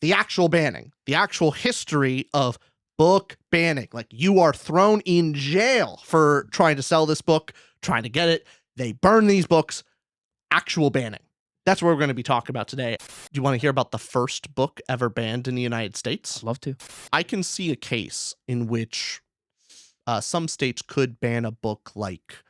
the actual banning, the actual history of book banning. Like, you are thrown in jail for trying to sell this book, trying to get it. They burn these books, actual banning. That's what we're going to be talking about today. Do you want to hear about the first book ever banned in the United States? I'd love to. I can see a case in which some states could ban a book like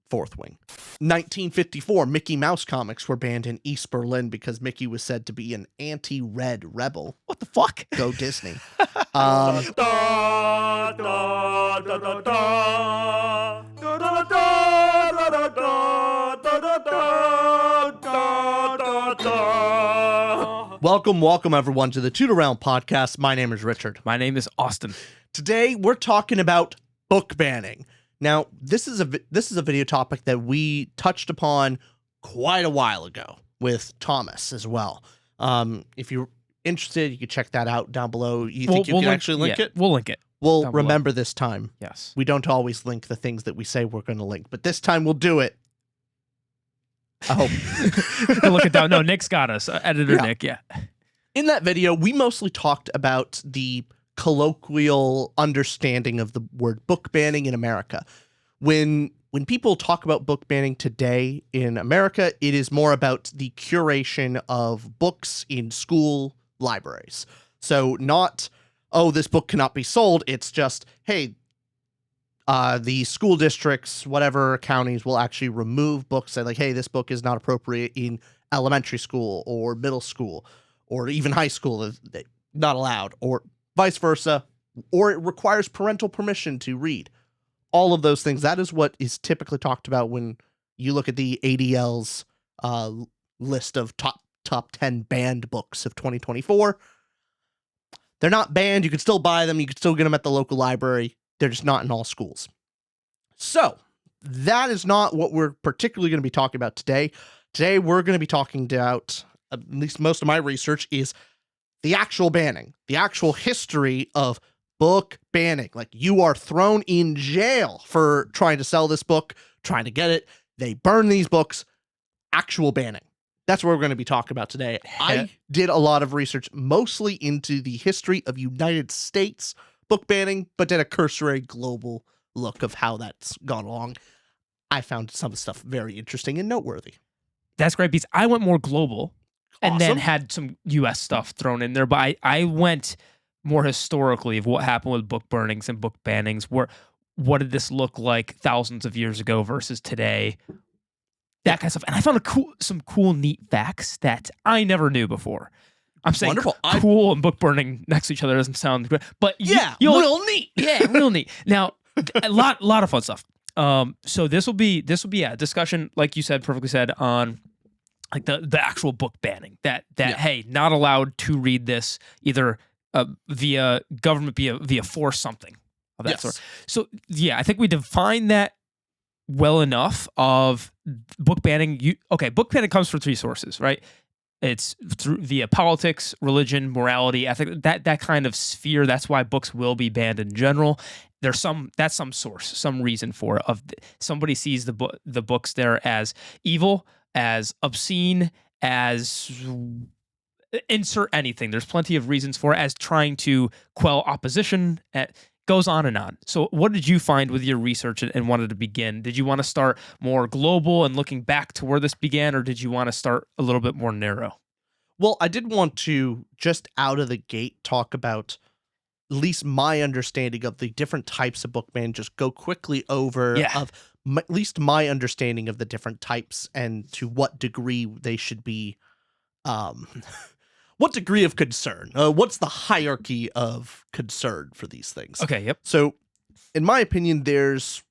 Fourth Wing. 1954, Mickey Mouse comics were banned in East Berlin because Mickey was said to be an anti-red rebel. What the fuck? Go Disney. Welcome everyone to the Tutor Realm podcast. My name is Richard. My name is Austin. Today we're talking about book banning. Now, this is a video topic that we touched upon quite a while ago with Thomas as well. If you're interested, you can check that out down below. You think you can actually link it? We'll link it. We'll remember this time. Yes. We don't always link the things that we say we're going to link, but this time we'll do it. I hope. Look it down. No, Nick's got us. Editor Nick, yeah. In that video, we mostly talked about the colloquial understanding of the word book banning in America. When people talk about book banning today in America, it is more about the curation of books in school libraries. So not, oh, this book cannot be sold. It's just, hey, the school districts, whatever counties, will actually remove books, say like, hey, this book is not appropriate in elementary school or middle school or even high school, not allowed, or vice versa, or it requires parental permission to read. All of those things. That is what is typically talked about when you look at the ADL's list of top 10 banned books of 2024. They're not banned. You can still buy them. You can still get them at the local library. They're just not in all schools. So that is not what we're particularly going to be talking about today. Today, we're going to be talking about, at least most of my research is the actual banning, the actual history of book banning. Like, you are thrown in jail for trying to sell this book, trying to get it. They burn these books, actual banning. That's what we're going to be talking about today. I did a lot of research, mostly into the history of United States book banning, but did a cursory global look of how that's gone along. I found some of the stuff very interesting and noteworthy. That's great because I went more global and then Awesome. had some U.S. stuff thrown in there. But I went more historically of what happened with book burnings and book bannings. What did this look like thousands of years ago versus today? That kind of stuff. And I found some cool, neat facts that I never knew before. I'm saying Wonderful. Cool and book burning next to each other doesn't sound good. But real neat. Yeah, real neat. Now, a lot of fun stuff. So this will be a discussion, like you said, perfectly said, on like the actual book banning. That hey, not allowed to read this either via government, via force, something of that sort. So yeah, I think we define that well enough of book banning. Book banning comes from three sources, right? It's via politics, religion, morality, ethics, that kind of sphere. That's why books will be banned in general. That's some source, some reason for it. Somebody sees the books there as evil, as obscene, as insert anything. There's plenty of reasons for it, as trying to quell opposition. Goes on and on. So what did you find with your research and wanted to begin? Did you want to start more global and looking back to where this began, or did you want to start a little bit more narrow? Well, I did want to just out of the gate talk about at least my understanding of the different types of book ban, just go quickly over at least my understanding of the different types and to what degree they should be, what degree of concern, what's the hierarchy of concern for these things? Okay, yep. So in my opinion, there's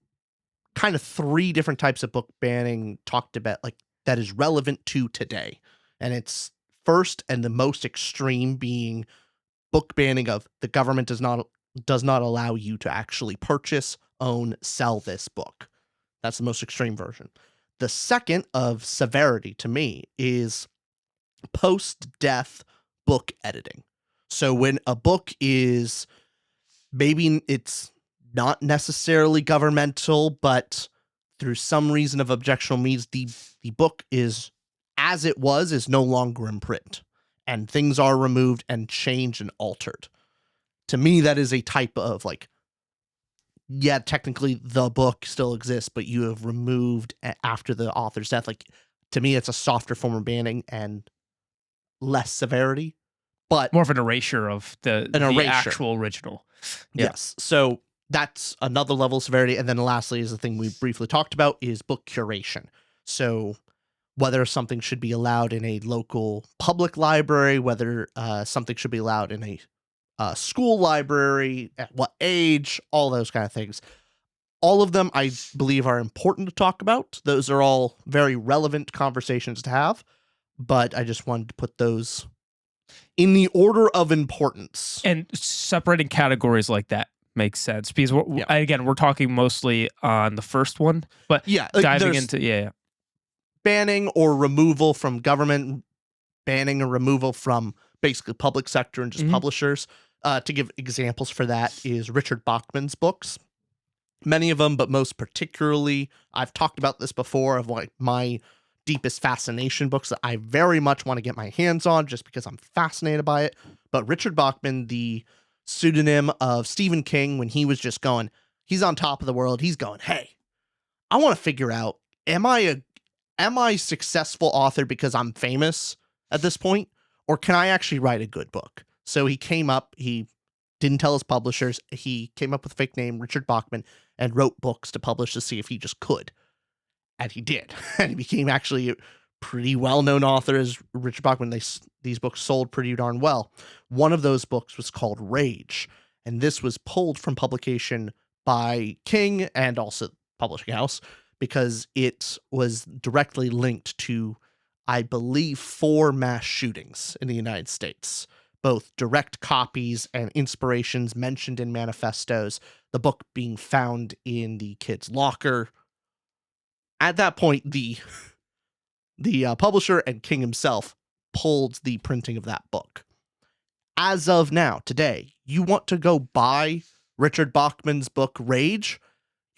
kind of three different types of book banning talked about, like, that is relevant to today. And it's first and the most extreme being book banning of the government does not allow you to actually purchase, own, sell this book. That's the most extreme version. The second of severity to me is post-death book editing. So when a book is, maybe it's not necessarily governmental, but through some reason of objectionable means, the book is, as it was, is no longer in print. and things are removed and changed and altered. To me, that is a type of like, yeah, technically the book still exists, but you have removed after the author's death. Like, to me, it's a softer form of banning and less severity, but More of an erasure of the actual original. Yeah. Yes. So that's another level of severity. And then lastly is the thing we briefly talked about is book curation. So whether something should be allowed in a local public library, whether something should be allowed in a school library, at what age, all those kind of things. All of them, I believe, are important to talk about. Those are all very relevant conversations to have, but I just wanted to put those in the order of importance. And separating categories like that makes sense because we're talking mostly on the first one, but diving into banning or removal from government, banning or removal from basically public sector and just publishers. To give examples for that is Richard Bachman's books. Many of them, but most particularly, I've talked about this before, of like my deepest fascination books that I very much want to get my hands on just because I'm fascinated by it. But Richard Bachman, the pseudonym of Stephen King, when he was just going, he's on top of the world. He's going, hey, I want to figure out, am I a successful author because I'm famous at this point, or can I actually write a good book? So he didn't tell his publishers. He came up with a fake name, Richard Bachman, and wrote books to publish to see if he just could. And he did. And he became actually a pretty well-known author as Richard Bachman. These books sold pretty darn well. One of those books was called Rage. And this was pulled from publication by King and also publishing house because it was directly linked to, I believe, 4 mass shootings in the United States. Both direct copies and inspirations mentioned in manifestos, the book being found in the kid's locker. At that point, the publisher and King himself pulled the printing of that book. As of now, today, you want to go buy Richard Bachman's book, Rage,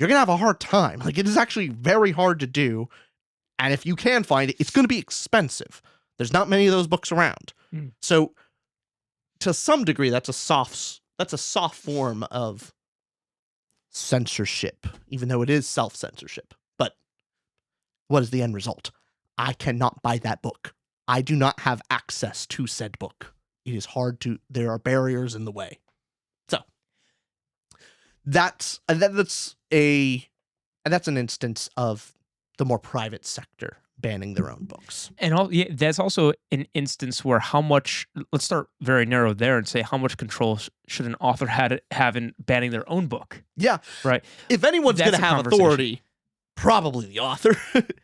you're going to have a hard time. Like, it is actually very hard to do. And if you can find it, it's going to be expensive. There's not many of those books around. So to some degree, that's a soft form of censorship, even though it is self-censorship. But what is the end result? I cannot buy that book. I do not have access to said book. It is hard to, there are barriers in the way. So that's an instance of the more private sector banning their own books. And that's also an instance where let's start very narrow there and say how much control should an author have in banning their own book? Yeah. Right. If anyone's going to have authority, probably the author.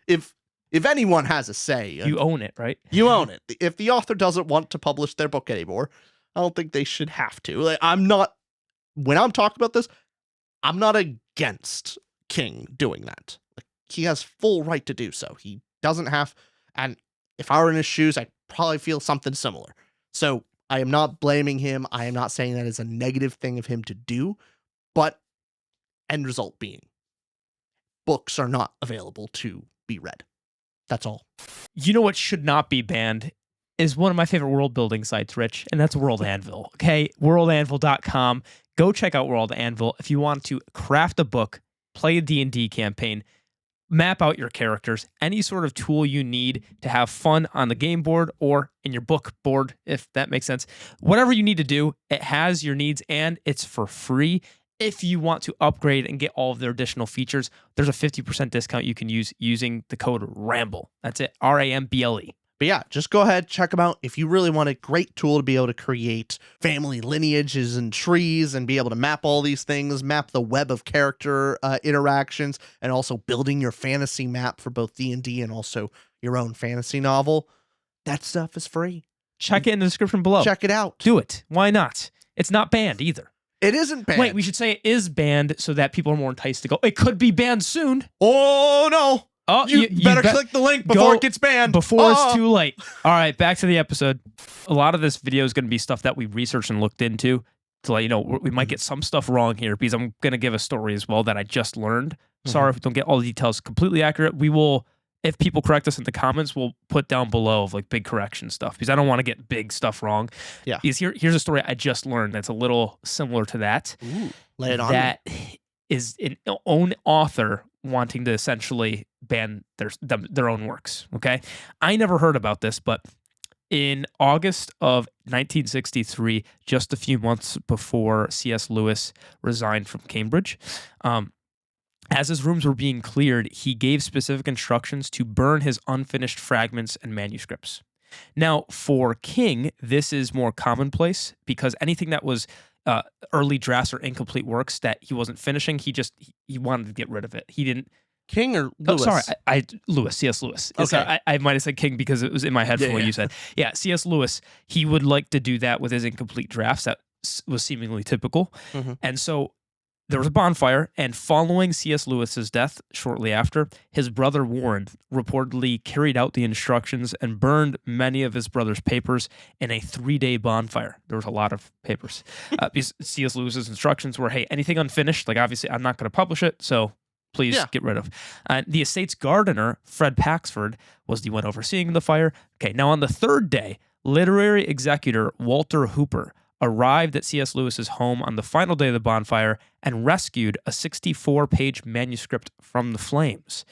If anyone has a say. You own it, right? You own it. If the author doesn't want to publish their book anymore, I don't think they should have to. Like, when I'm talking about this, I'm not against King doing that. Like, he has full right to do so. He doesn't have, and if I were in his shoes, I'd probably feel something similar. So I am not blaming him. I am not saying that is a negative thing of him to do, but end result being books are not available to be read. That's all. You know what should not be banned is one of my favorite world building sites, Rich, and that's World Anvil. Okay, worldanvil.com. Go check out World Anvil if you want to craft a book, play a D&D campaign, map out your characters, any sort of tool you need to have fun on the game board or in your book board, if that makes sense. Whatever you need to do, it has your needs and it's for free. If you want to upgrade and get all of their additional features, there's a 50% discount you can use using the code RAMBLE. That's it, RAMBLE. But yeah, just go ahead, check them out. If you really want a great tool to be able to create family lineages and trees and be able to map all these things, map the web of character interactions, and also building your fantasy map for both D&D and also your own fantasy novel, that stuff is free. Check it in the description below. Check it out. Do it. Why not? It's not banned either. It isn't banned. Wait, we should say it is banned so that people are more enticed to go. It could be banned soon. Oh, no. Oh, you better click the link before it gets banned. Before it's too late. All right, back to the episode. A lot of this video is going to be stuff that we researched and looked into to let you know we might get some stuff wrong here because I'm going to give a story as well that I just learned. Sorry if we don't get all the details completely accurate. We will if people correct us in the comments, we'll put down below of like big correction stuff because I don't want to get big stuff wrong. Yeah. Because here's a story I just learned that's a little similar to that. Ooh, lay it on. That is an own author wanting to essentially ban their own works. Okay. I never heard about this, but in August of 1963, just a few months before C.S. Lewis resigned from Cambridge, as his rooms were being cleared, he gave specific instructions to burn his unfinished fragments and manuscripts. Now, for King, this is more commonplace because anything that was early drafts or incomplete works that he wasn't finishing, he wanted to get rid of it. He didn't. King or Lewis? Oh, sorry, Lewis, C.S. Lewis. Okay. Sorry, I might have said King because it was in my head from what you said. Yeah, C.S. Lewis, he would like to do that with his incomplete drafts. That was seemingly typical. Mm-hmm. And so there was a bonfire, and following C.S. Lewis's death shortly after, his brother Warren reportedly carried out the instructions and burned many of his brother's papers in a 3-day bonfire. There was a lot of papers. Because C.S. Lewis's instructions were, hey, anything unfinished, like obviously I'm not going to publish it, so please get rid of. The estate's gardener, Fred Paxford, was the one overseeing the fire. Okay, now on the 3rd day, literary executor Walter Hooper arrived at C.S. Lewis's home on the final day of the bonfire and rescued a 64-page manuscript from the flames.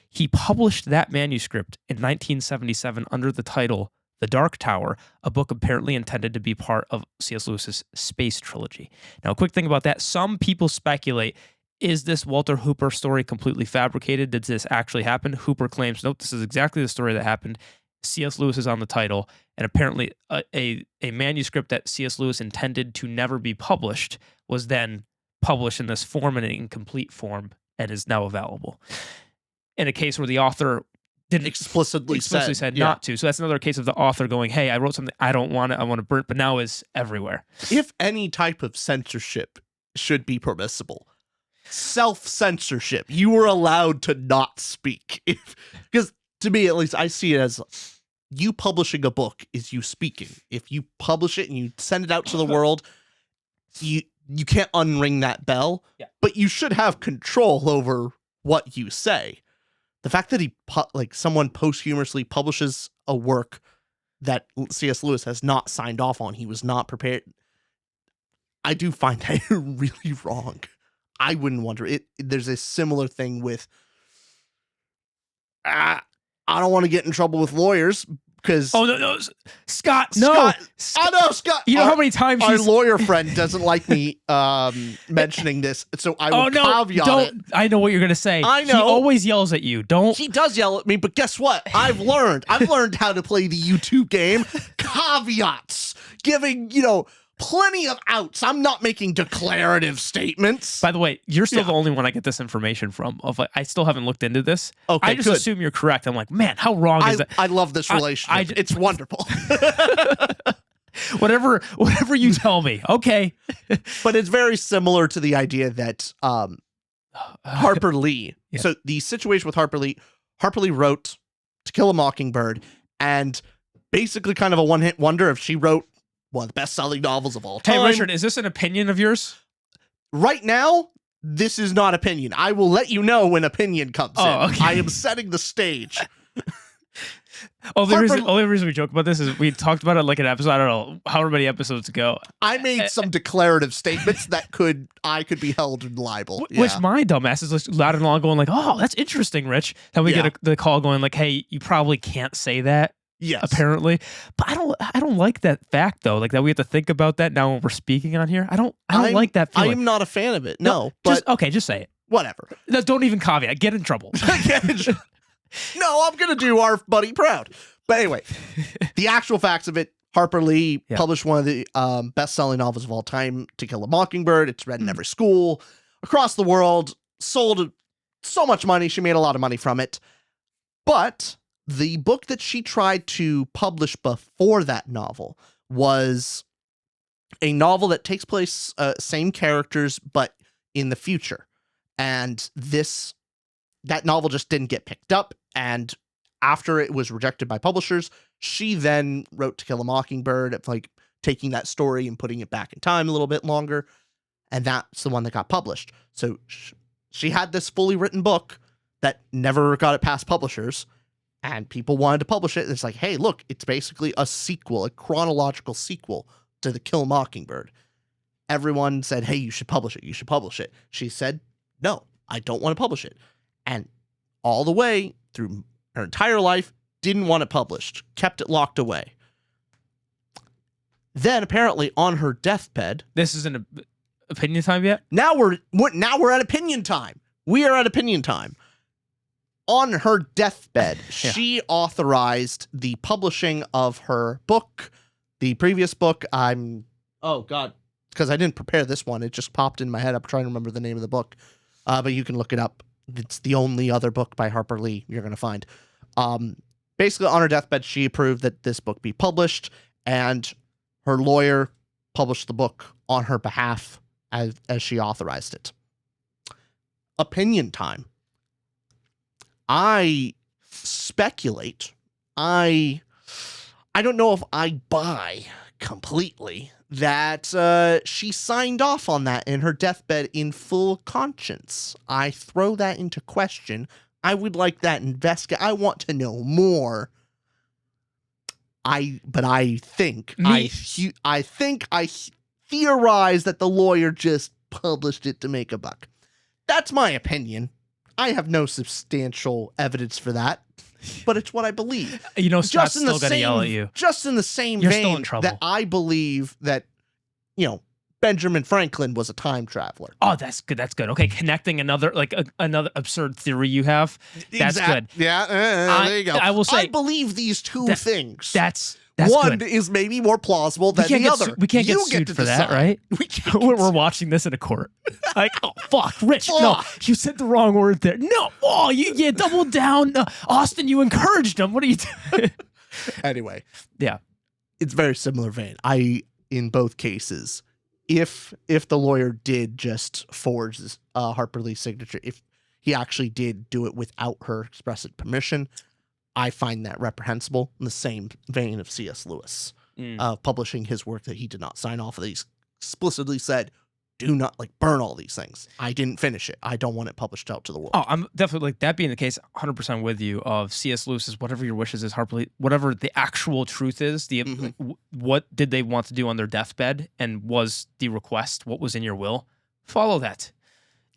He published that manuscript in 1977 under the title The Dark Tower, a book apparently intended to be part of C.S. Lewis's space trilogy. Now, a quick thing about that, some people speculate, is this Walter Hooper story completely fabricated? Did this actually happen? Hooper claims, nope, this is exactly the story that happened. C.S. Lewis is on the title, and apparently a manuscript that C.S. Lewis intended to never be published was then published in this form, in an incomplete form, and is now available. In a case where the author didn't explicitly said not to. So that's another case of the author going, hey, I wrote something, I don't want it, I want to burn it, but now is everywhere. If any type of censorship should be permissible, self-censorship, you were allowed to not speak. Because to me, at least, I see it as you publishing a book is you speaking. If you publish it and you send it out to the world, you can't unring that bell, but you should have control over what you say. The fact that someone posthumously publishes a work that C.S. Lewis has not signed off on, he was not prepared, I do find that really wrong. I wouldn't wonder it. There's a similar thing with, I don't want to get in trouble with lawyers because no, Scott, no, Scott. You know how many times our lawyer friend doesn't like me mentioning this, so I will caveat it. I know what you're gonna say. I know. He always yells at you. He does yell at me, but guess what? I've learned how to play the YouTube game. Caveats, giving plenty of outs. I'm not making declarative statements. By the way, you're still the only one I get this information from. I still haven't looked into this. Okay, I just assume you're correct. I'm like, man, how wrong is that? I love this relationship. It's wonderful. whatever you tell me. Okay. But it's very similar to the idea that Harper Lee. Yeah. So the situation with Harper Lee wrote To Kill a Mockingbird, and basically kind of a one-hit wonder if she wrote one of the best-selling novels of all time. Hey, Richard, is this an opinion of yours? Right now, this is not opinion. I will let you know when opinion comes in. Okay. I am setting the stage. Only reason we joke about this is we talked about it like an episode, I don't know, however many episodes ago. I made some declarative statements that I could be held in libel. Which my dumbass is just loud and long going like, oh, that's interesting, Rich. Then we get the call going like, hey, you probably can't say that. Yes. Apparently. But I don't like that fact though. Like that we have to think about that now when we're speaking on here. I don't like that feeling. I am not a fan of it. No. But just say it. Whatever. Don't even caveat. Get in trouble. No, I'm gonna do our buddy proud. But anyway, the actual facts of it, Harper Lee published one of the best-selling novels of all time, To Kill a Mockingbird. It's read in every school across the world, sold so much money. She made a lot of money from it. But the book that she tried to publish before that novel was a novel that takes place, same characters, but in the future. And that novel just didn't get picked up. And after it was rejected by publishers, she then wrote To Kill a Mockingbird, like taking that story and putting it back in time a little bit longer. And that's the one that got published. So she had this fully written book that never got it past publishers. And people wanted to publish it. It's like, hey, look, it's basically a sequel, a chronological sequel to The Kill Mockingbird. Everyone said, hey, you should publish it. You should publish it. She said, no, I don't want to publish it. And all the way through her entire life, didn't want it published, kept it locked away. Then apparently on her deathbed, This isn't opinion time yet? now we're at opinion time. We are at opinion time. On her deathbed, Yeah. she authorized the publishing of her book. The previous book, oh God, because I didn't prepare this one. It just popped in my head. I'm trying to remember the name of the book. But you can look it up. It's the only other book by Harper Lee you're going to find. Basically, on her deathbed, she approved that this book be published, and her lawyer published the book on her behalf as she authorized it. Opinion time. I speculate. I don't know if I buy completely that she signed off on that in her deathbed in full conscience. I throw that into question. I would like that I want to know more. I theorize that the lawyer just published it to make a buck. That's my opinion. I have no substantial evidence for that, but it's what I believe. You know, Scott's still going to yell at you. Just in the same You're vein still in trouble. that I believe that, Benjamin Franklin was a time traveler. Oh, that's good. That's good. Okay, connecting another absurd theory you have. That's good. Yeah, there you go. I will say, I believe these two things. That's one good. is maybe more plausible than the other. We can't get You sued to for that, decide. right? We can't get We're watching this in a court. Like, oh, fuck, Rich. No, Fuck. you said the wrong word there. No, oh, you doubled down. Austin, you encouraged him. What are you doing? Anyway, Yeah. it's very similar vein. In both cases, if the lawyer did just forge Harper Lee's signature, if he actually did do it without her express permission, I find that reprehensible in the same vein of C.S. Lewis, publishing his work that he did not sign off of. He explicitly said, do not burn all these things. I didn't finish it. I don't want it published out to the world. Oh, I'm definitely that being the case, 100% with you. Of C.S. Lewis's whatever your wishes is, Harper Lee, whatever the actual truth is, what did they want to do on their deathbed, and was the request what was in your will? Follow that.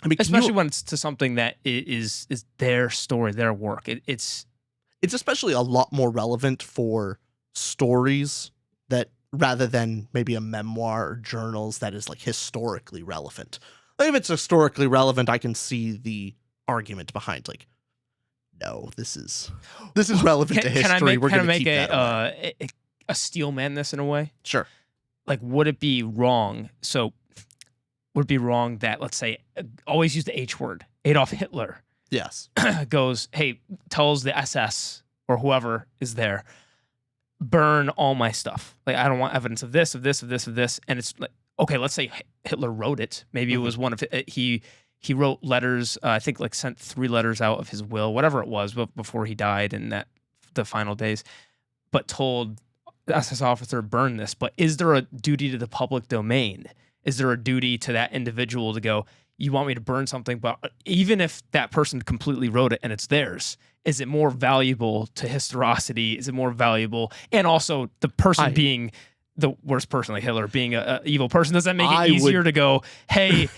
I mean, especially when it's to something that is their story, their work. It's especially a lot more relevant for stories that, rather than maybe a memoir or journals that is historically relevant. If it's historically relevant, I can see the argument behind no, this is relevant to history. We're going to keep that away. A steel man this in a way. Sure. Would it be wrong? So would it be wrong that, let's say, always use the H word, Adolf Hitler Yes. goes, hey, tells the SS or whoever is there, burn all my stuff. I don't want evidence of this, of this, of this, of this. And it's okay, let's say Hitler wrote it. Maybe it was one of he wrote letters. I think sent 3 letters out of his will, whatever it was, before he died in the final days. But told the SS officer, burn this. But is there a duty to the public domain? Is there a duty to that individual to go, you want me to burn something, but even if that person completely wrote it and it's theirs, is it more valuable to historicity? Is it more valuable? And also the person being the worst person, like Hitler, being an evil person, does that make it easier to go, hey,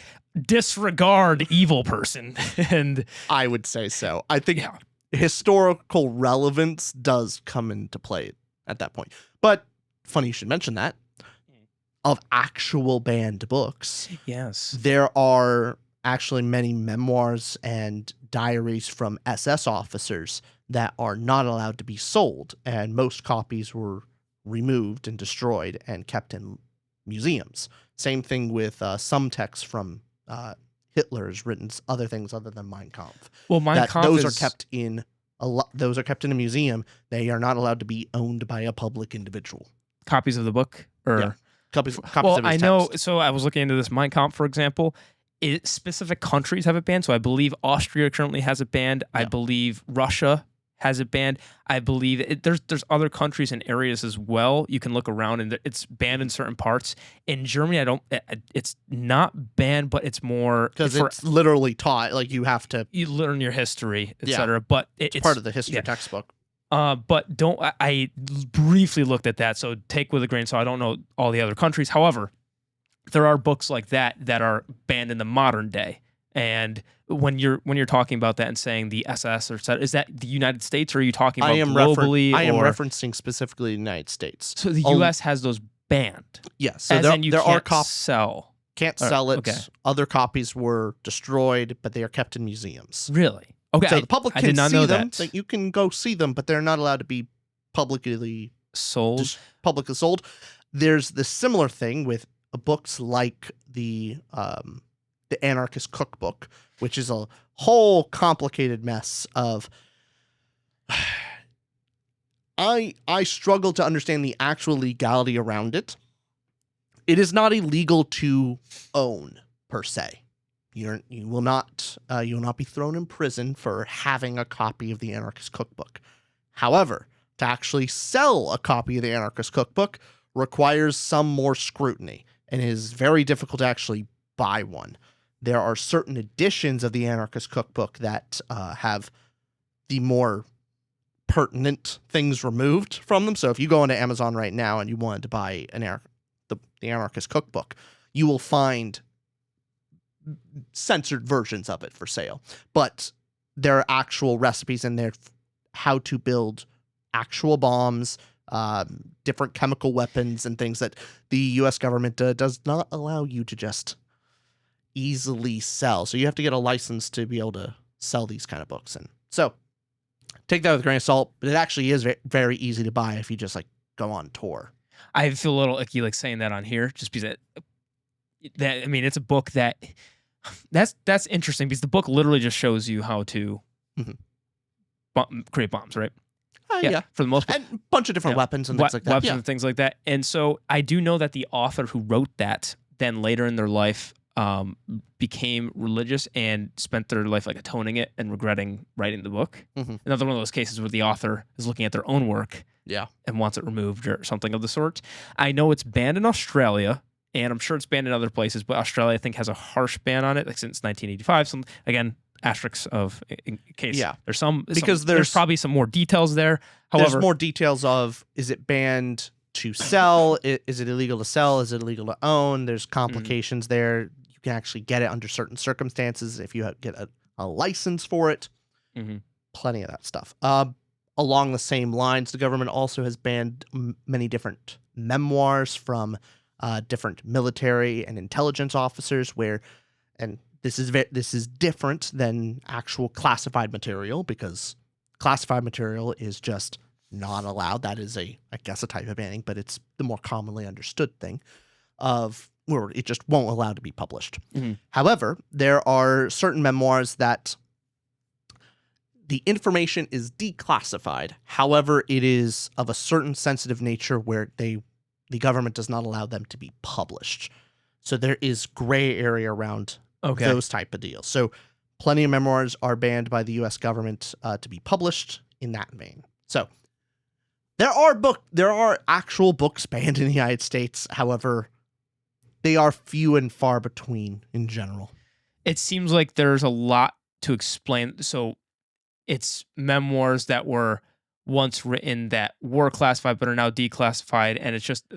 disregard evil person? And I would say so. I think historical relevance does come into play at that point. But funny you should mention that. Of actual banned books, yes, there are actually many memoirs and diaries from SS officers that are not allowed to be sold, and most copies were removed and destroyed and kept in museums. Same thing with some texts from Hitler's written other things other than Mein Kampf. Well, Mein Kampf those are kept in those are kept in a museum. They are not allowed to be owned by a public individual. Copies of the book, or yeah. Copies well, of his I know. text. So I was looking into this Mein Kampf, for example. Specific countries have it banned. So I believe Austria currently has it banned. Yeah. I believe Russia has it banned. I believe there's other countries and areas as well. You can look around and it's banned in certain parts. In Germany, it's not banned, but it's more because it's literally taught. You have to learn your history, etc. But it's part of the history textbook. But I briefly looked at that, so take with a grain of salt. I don't know all the other countries. However, there are books like that are banned in the modern day. And when you're talking about that and saying the SS or is that the United States, or are you talking about globally? I am referencing specifically the United States. So the U.S. has those banned. Yes. So as in you there can't are copies. sell. Can't sell it. Okay. Other copies were destroyed, but they are kept in museums. Really? Okay. So the public can did not see know them. that. So you can go see them, but they're not allowed to be publicly sold. There's the similar thing with books like the Anarchist Cookbook, which is a whole complicated mess of. I struggle to understand the actual legality around it. It is not illegal to own per se. You will not be thrown in prison for having a copy of the Anarchist Cookbook. However, to actually sell a copy of the Anarchist Cookbook requires some more scrutiny and is very difficult to actually buy one. There are certain editions of the Anarchist Cookbook that have the more pertinent things removed from them. So if you go into Amazon right now and you wanted to buy the Anarchist Cookbook, you will find censored versions of it for sale. But there are actual recipes in there how to build actual bombs, different chemical weapons, and things that the U.S. government does not allow you to just easily sell. So you have to get a license to be able to sell these kind of books. And so take that with a grain of salt, but it actually is very easy to buy if you just like go on tour. I feel a little icky like saying that on here, just because that I mean, it's a book that's interesting, because the book literally just shows you how to create bombs, right? Yeah, for the most part. And a bunch of different weapons and things like that. Weapons and things like that. And so I do know that the author who wrote that then later in their life became religious and spent their life like atoning it and regretting writing the book. Another one of those cases where the author is looking at their own work and wants it removed or something of the sort. I know it's banned in Australia, and I'm sure it's banned in other places, but Australia, I think, has a harsh ban on it, like since 1985. So again, asterisks of in case there's probably some more details there. However, there's more details of, is it banned to sell? Is it illegal to sell? Is it illegal to own? There's complications there. You can actually get it under certain circumstances if you get a license for it. Plenty of that stuff. Along the same lines, the government also has banned many different memoirs from different military and intelligence officers and this is different than actual classified material, because classified material is just not allowed. That is I guess a type of banning, but it's the more commonly understood thing of where it just won't allow to be published. However, there are certain memoirs that the information is declassified. However, it is of a certain sensitive nature where the government does not allow them to be published. So there is gray area around those type of deals. So plenty of memoirs are banned by the U.S. government to be published in that vein. So there are actual books banned in the United States. However, they are few and far between in general. It seems like there's a lot to explain. So it's memoirs that were once written that were classified but are now declassified, and it's just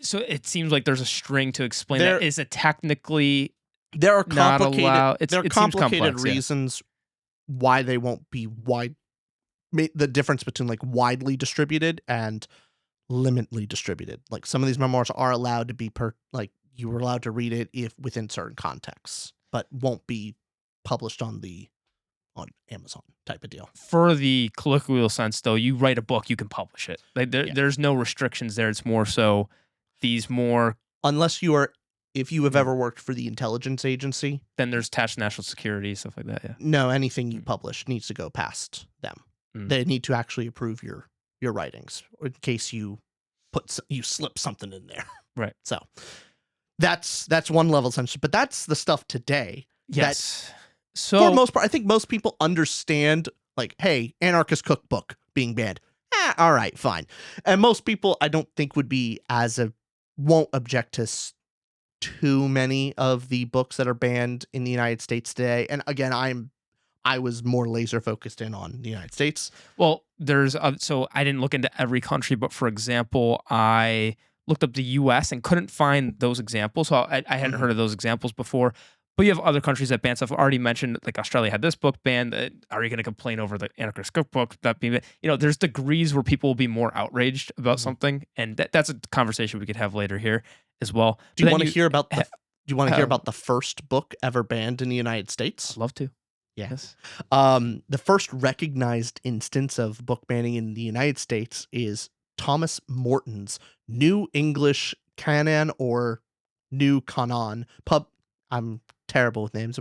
so it seems like there's a string to explain that. Is it technically there are complicated? Not allowed? There are complicated reasons why they won't be wide. The difference between like widely distributed and limitly distributed. Like some of these memoirs are allowed to be you were allowed to read it if within certain contexts, but won't be published on Amazon type of deal. For the colloquial sense, though, you write a book, you can publish it. Like there's no restrictions there. It's more so unless if you have ever worked for the intelligence agency, then there's attached national security, stuff like that. Yeah. No, anything you publish needs to go past them. They need to actually approve your writings, in case you slip something in there. Right. So that's one level of censorship, but that's the stuff today. Yes. So for the most part, I think most people understand, like, hey, Anarchist Cookbook being banned. All right, fine. And most people, I don't think, won't object to too many of the books that are banned in the United States today. And again, I'm I was more laser focused in on the United States. Well, there's so I didn't look into every country, but for example, I looked up the U.S. and couldn't find those examples. So I hadn't heard of those examples before. But you have other countries that ban stuff. I already mentioned, like Australia had this book banned. Are you going to complain over the Anarchist Cookbook? That being, there's degrees where people will be more outraged about something, and that's a conversation we could have later here as well. Do you want to hear about the? Do you want to hear about the first book ever banned in the United States? I'd love to. Yes. The first recognized instance of book banning in the United States is Thomas Morton's New English Canon or New Canon. I'm terrible with names.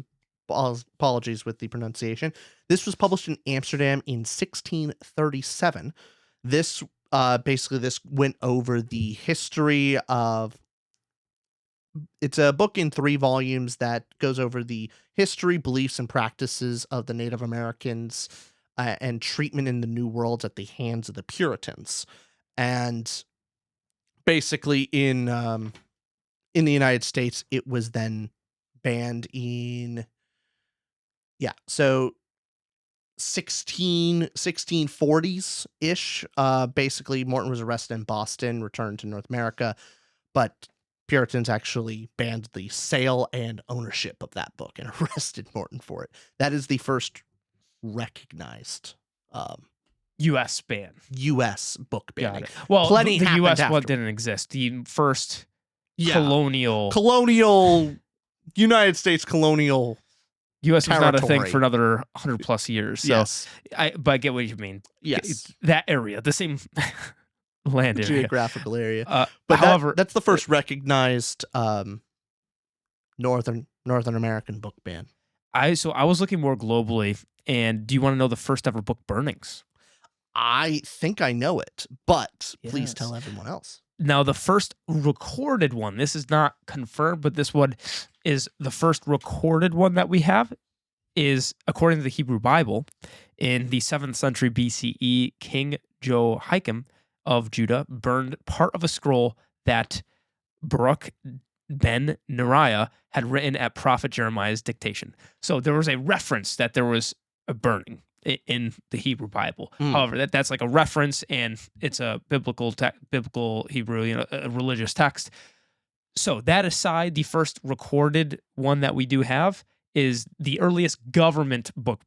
Apologies with the pronunciation. This was published in Amsterdam in 1637. This went over the history of. It's a book in 3 volumes that goes over the history, beliefs, and practices of the Native Americans and treatment in the New World at the hands of the Puritans. And basically, in the United States, it was then banned in 1640s ish. Basically, Morton was arrested in Boston, returned to North America, but Puritans actually banned the sale and ownership of that book and arrested Morton for it. That is the first recognized U.S. ban. U.S. book banning. Well, Plenty the U.S. happened one didn't exist. The first colonial United States colonial U.S. was not a thing territory. for another 100 plus years. So Yes. but I get what you mean. Yes. That area, the same land area. Geographical area. But however, that's the first recognized Northern American book ban. I was looking more globally, and do you want to know the first ever book burnings? I think I know it, but please Yes. tell everyone else. Now, the first recorded one, this is not confirmed, but this one is the first recorded one that we have, is, according to the Hebrew Bible, in the 7th century BCE, King Jehoiakim of Judah burned part of a scroll that Baruch ben Neriah had written at prophet Jeremiah's dictation. So there was a reference that there was a burning in the Hebrew Bible. However, that's like a reference, and it's a biblical Hebrew, a religious text. So that aside, the first recorded one that we do have is the earliest government book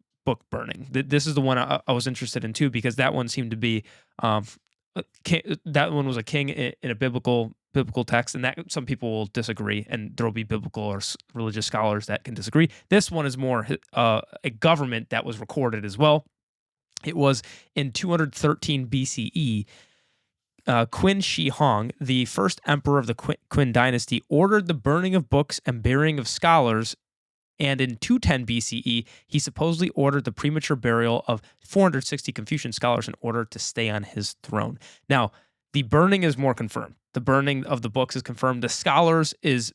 burning. This is the one I was interested in too, because that one seemed to be that one was a king in a biblical text, and that some people will disagree, and there will be biblical or religious scholars that can disagree. This one is more a government that was recorded as well. It was in 213 BCE. Qin Shi Huang, the first emperor of the Qin dynasty, ordered the burning of books and burying of scholars. And in 210 BCE, he supposedly ordered the premature burial of 460 Confucian scholars in order to stay on his throne. Now, the burning is more confirmed. The burning of the books is confirmed. The scholars is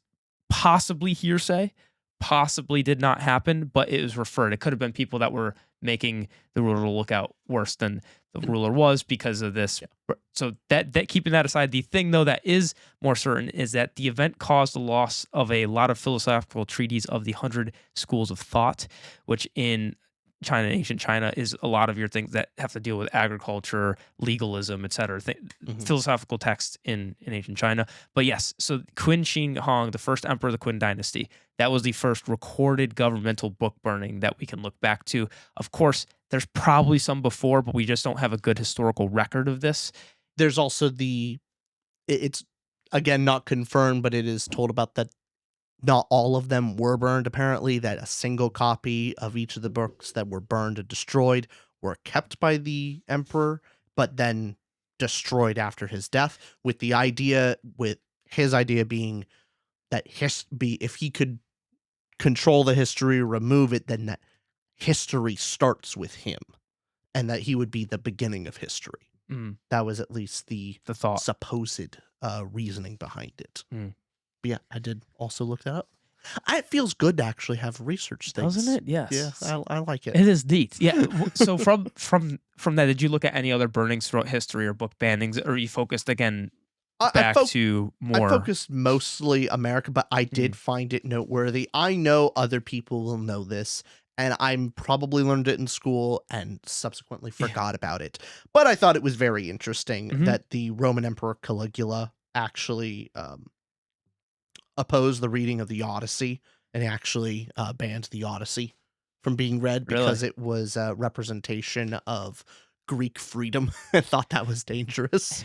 possibly hearsay, possibly did not happen, but it was referred. It could have been people that were making the ruler look out worse than the ruler was because of this. Yeah. So that keeping that aside, the thing though that is more certain is that the event caused the loss of a lot of philosophical treatises of the 100 schools of thought, which in China, ancient China, is a lot of your things that have to deal with agriculture, legalism, etc. Philosophical texts in ancient China. But yes, so Qin Shi Huang, the first emperor of the Qin dynasty, that was the first recorded governmental book burning that we can look back to. Of course, there's probably some before, but we just don't have a good historical record of this. There's also it's again not confirmed, but it is told about that not all of them were burned, apparently, that a single copy of each of the books that were burned and destroyed were kept by the emperor, but then destroyed after his death, with his idea being that if he could control the history, remove it, then that history starts with him, and that he would be the beginning of history. That was at least the thought, supposed reasoning behind it. But yeah, I did also look that up. It feels good to actually have research things. Doesn't it? Yes. Yeah, I like it. It is neat. Yeah. So from that, did you look at any other burnings throughout history or book bannings, or you focused again back to more? I focused mostly America, but I did find it noteworthy. I know other people will know this, and I'm probably learned it in school and subsequently forgot about it. But I thought it was very interesting that the Roman Emperor Caligula actually opposed the reading of the Odyssey and actually banned the Odyssey from being read because it was a representation of Greek freedom. I thought that was dangerous.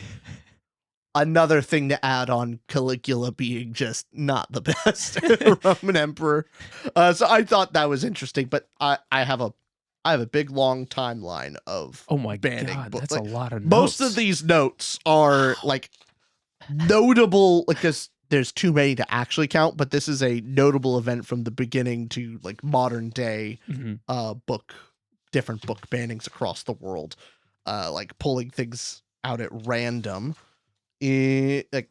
Another thing to add on Caligula being just not the best Roman emperor. So I thought that was interesting, but I have a big long timeline of banning books. That's a lot of notes. Most of these notes are like notable, because there's too many to actually count, but this is a notable event from the beginning to like modern day different book bannings across the world, like pulling things out at random. In like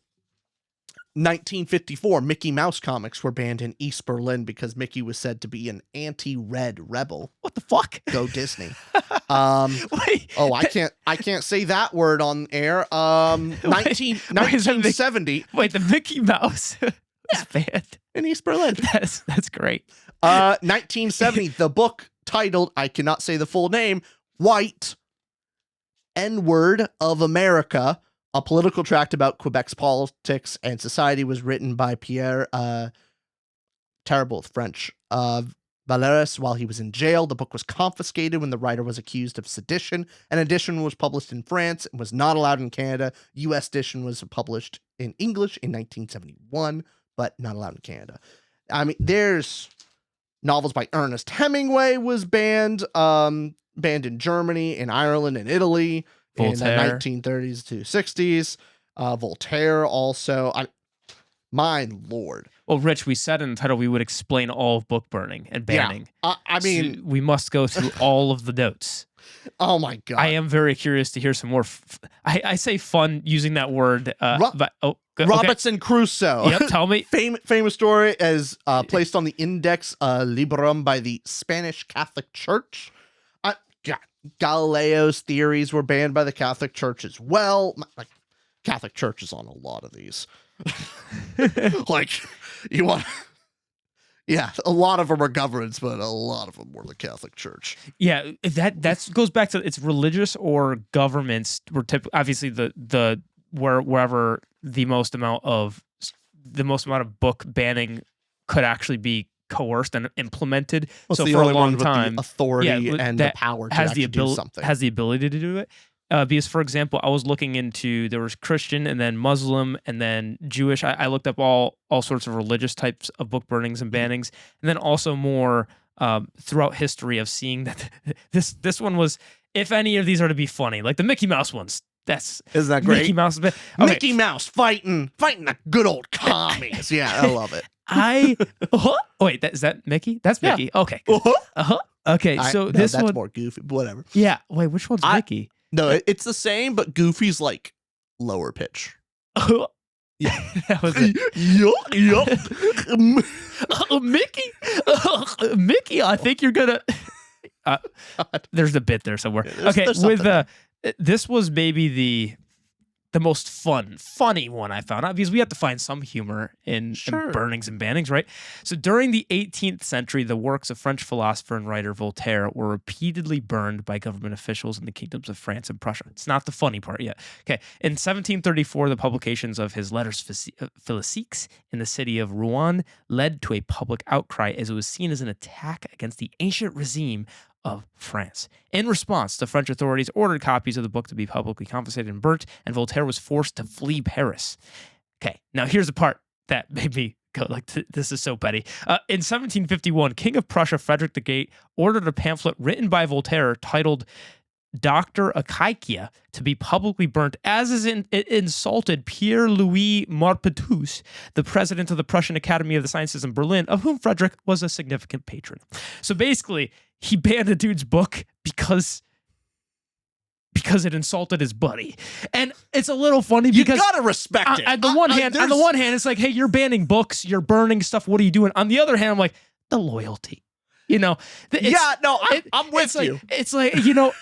1954, Mickey Mouse comics were banned in East Berlin because Mickey was said to be an anti-red rebel. What the fuck? Go Disney. Wait. Oh, I can't say that word on air. 1970. Wait, the Mickey Mouse is banned in East Berlin. That's great. 1970, the book titled, I cannot say the full name, White N-Word of America, a political tract about Quebec's politics and society, was written by Pierre, terrible with French, Valeris while he was in jail. The book was confiscated when the writer was accused of sedition. An edition was published in France and was not allowed in Canada. U.S. edition was published in English in 1971, but not allowed in Canada. I mean, there's novels by Ernest Hemingway was banned in Germany, in Ireland, and Italy. Voltaire. In the 1930s to 60s. Voltaire also. My lord. Well, Rich, we said in the title we would explain all of book burning and banning. Yeah, I mean... So we must go through all of the notes. Oh my god. I am very curious to hear some more... I say fun using that word. Robinson Crusoe. Yep, tell me. Famous story as placed on the Index Librorum by the Spanish Catholic Church. Galileo's theories were banned by the Catholic Church as well. Like, Catholic Church is on a lot of these. Like, you want... Yeah, a lot of them are governments, but a lot of them were the Catholic Church. Yeah, that goes back to it's religious or governments were obviously the wherever the most amount of book banning could actually be coerced and implemented. Well, so for a long time, authority and the power to actually do something has the ability to do it. Because, for example, I was looking into, there was Christian and then Muslim and then Jewish. I looked up all sorts of religious types of book burnings and bannings, and then also more throughout history of seeing that this one was, if any of these are to be funny, like the Mickey Mouse ones. Isn't that great? Mickey Mouse. Okay. Mickey Mouse fighting the good old commies. Yeah, I love it. Wait, is that Mickey? That's Mickey. Yeah. Okay. Okay, so that's one more goofy. Whatever. Yeah. Wait, which one's Mickey? No, it's the same, but Goofy's like lower pitch. Yeah, that was it. Mickey, I think you're gonna. There's a bit there somewhere. There's this was maybe the most funny one I found out, because we have to find some humor in burnings and bannings, right? So during the 18th century, the works of French philosopher and writer Voltaire were repeatedly burned by government officials in the kingdoms of France and Prussia. It's not the funny part yet. Okay, in 1734, the publications of his Letters Philosophiques in the city of Rouen led to a public outcry, as it was seen as an attack against the ancient regime of France. In response, the French authorities ordered copies of the book to be publicly confiscated and burnt, and Voltaire was forced to flee Paris. Okay, now here's the part that made me go like, this is so petty. In 1751, King of Prussia Frederick the Great ordered a pamphlet written by Voltaire titled Dr. Akakia to be publicly burnt, as it insulted Pierre-Louis Maupertuis, the president of the Prussian Academy of the Sciences in Berlin, of whom Frederick was a significant patron. So basically, he banned a dude's book because it insulted his buddy. And it's a little funny because you gotta respect it. On the one hand, it's like, hey, you're banning books, you're burning stuff. What are you doing? On the other hand, I'm like, the loyalty. You know? I'm with you. It's like, you know,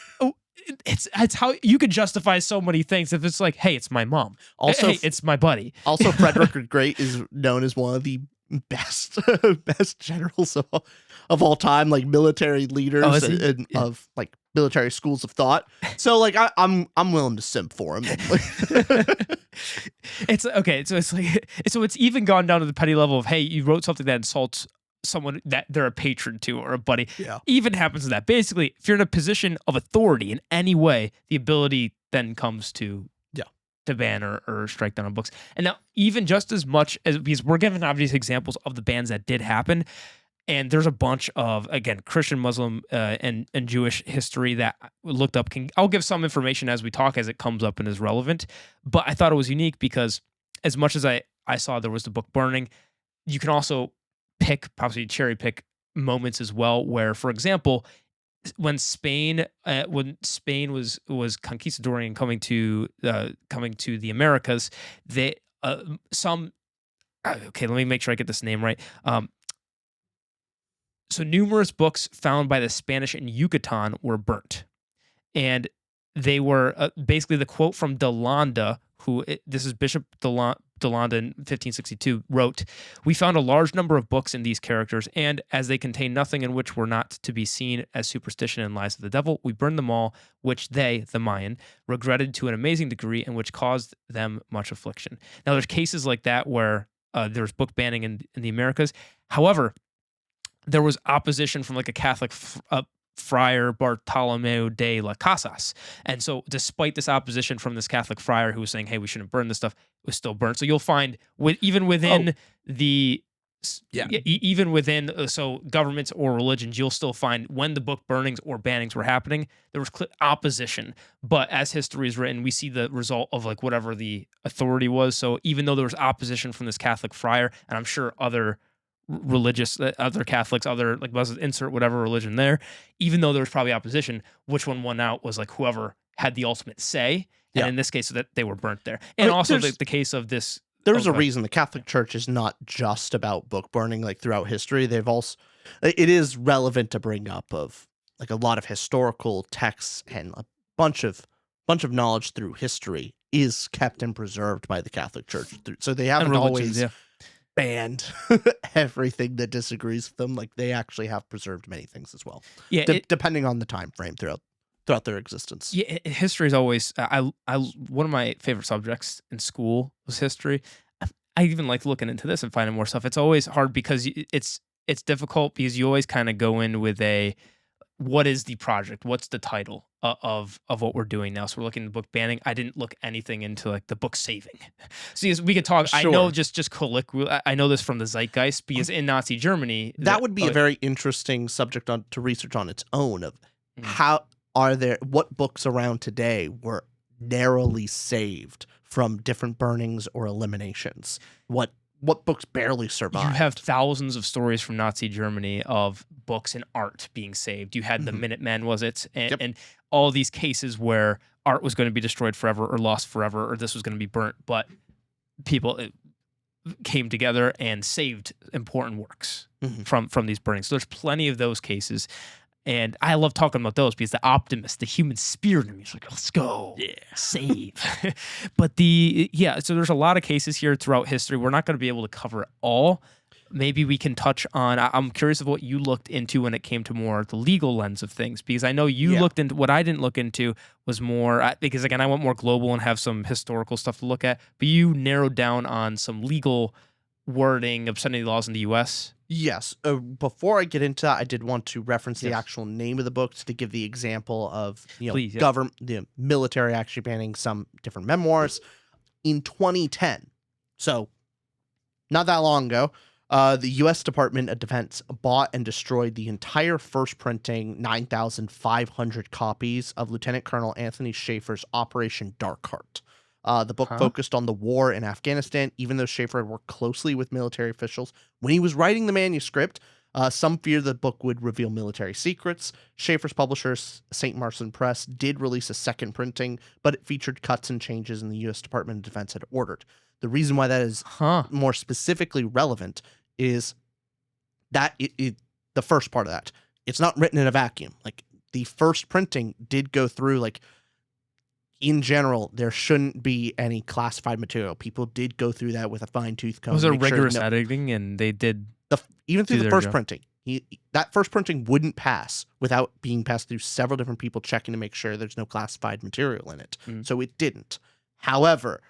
it's how you could justify so many things if it's like, hey, it's my mom. Also, hey, it's my buddy. Also, Frederick the Great is known as one of the best best generals of all time, like military leaders Oh, is he? and Yeah. of like military schools of thought. So like I'm willing to simp for him. It's okay. So it's like, so it's even gone down to the petty level of, hey, you wrote something that insults someone that they're a patron to or a buddy. Yeah. Even happens to that. Basically, if you're in a position of authority in any way, the ability then comes to ban or strike down on books. And now, even just as much as, because we're giving obvious examples of the bans that did happen, and there's a bunch of, again, Christian, Muslim, and Jewish history that I looked up. I'll give some information as we talk, as it comes up and is relevant. But I thought it was unique because as much as I saw there was the book burning, you can also possibly cherry pick moments as well where, for example, when Spain was conquistador and coming to the Americas, they okay, let me make sure I get this name right. So numerous books found by the Spanish in Yucatan were burnt, and they were basically, the quote from De Landa, this is Bishop De Landa in 1562, wrote, "We found a large number of books in these characters, and as they contain nothing in which were not to be seen as superstition and lies of the devil, we burned them all, which they, the Mayan, regretted to an amazing degree, and which caused them much affliction." Now, there's cases like that where there's book banning in the Americas. However, there was opposition from like a Catholic friar, Bartolomeo de las Casas. And so despite this opposition from this Catholic friar who was saying, hey, we shouldn't burn this stuff, it was still burnt. So you'll find even within even within so governments or religions, you'll still find when the book burnings or bannings were happening, there was opposition. But as history is written, we see the result of like whatever the authority was. So even though there was opposition from this Catholic friar, and I'm sure other religious, other Catholics, other like Muslims, insert whatever religion there, even though there was probably opposition, which one won out was like whoever had the ultimate say. And in this case, that they were burnt there. And also the case of this. There's a reason the Catholic Church is not just about book burning. Like throughout history, they've also, it is relevant to bring up of like a lot of historical texts and a bunch of knowledge through history is kept and preserved by the Catholic Church. So they haven't always banned everything that disagrees with them. Like they actually have preserved many things as well. Yeah, depending on the time frame throughout their existence. Yeah, history is always I one of my favorite subjects in school was history. I even like looking into this and finding more stuff. It's always hard because it's difficult because you always kind of go in with what is the project? What's the title of what we're doing now? So we're looking at the book banning. I didn't look anything into like the book saving. See, we could talk. Sure. I know just colloquial. I know this from the zeitgeist because in Nazi Germany, that would be a very interesting subject to research on its own. Of what books around today were narrowly saved from different burnings or eliminations? What books barely survived? You have thousands of stories from Nazi Germany of books and art being saved. You had the Minutemen, was it? And all these cases where art was going to be destroyed forever or lost forever, or this was going to be burnt, but people came together and saved important works from these burnings. So there's plenty of those cases. And I love talking about those because the optimist, the human spirit in me is like, let's go, save. But so there's a lot of cases here throughout history. We're not going to be able to cover it all. Maybe we can touch on, I'm curious of what you looked into when it came to more the legal lens of things, because I know you looked into, what I didn't look into was more, because again, I went more global and have some historical stuff to look at, but you narrowed down on some legal wording, obscenity laws in the U.S. Yes. Before I get into that, I did want to reference the actual name of the book to give the example of government, the military actually banning some different memoirs in 2010. So not that long ago, the U.S. Department of Defense bought and destroyed the entire first printing, 9,500 copies of Lieutenant Colonel Anthony Schaefer's Operation Darkheart. The book focused on the war in Afghanistan, even though Schaefer had worked closely with military officials. When he was writing the manuscript, some feared the book would reveal military secrets. Schaefer's publisher, St. Martin Press, did release a second printing, but it featured cuts and changes in the U.S. Department of Defense had ordered. The reason why that is more specifically relevant is that the first part of that, it's not written in a vacuum. Like the first printing did go through in general, there shouldn't be any classified material. People did go through that with a fine-tooth comb. Was there to make sure rigorous editing, and they did even through do the their first job? printing. That first printing wouldn't pass without being passed through several different people checking to make sure there's no classified material in it. Mm. So it didn't. However,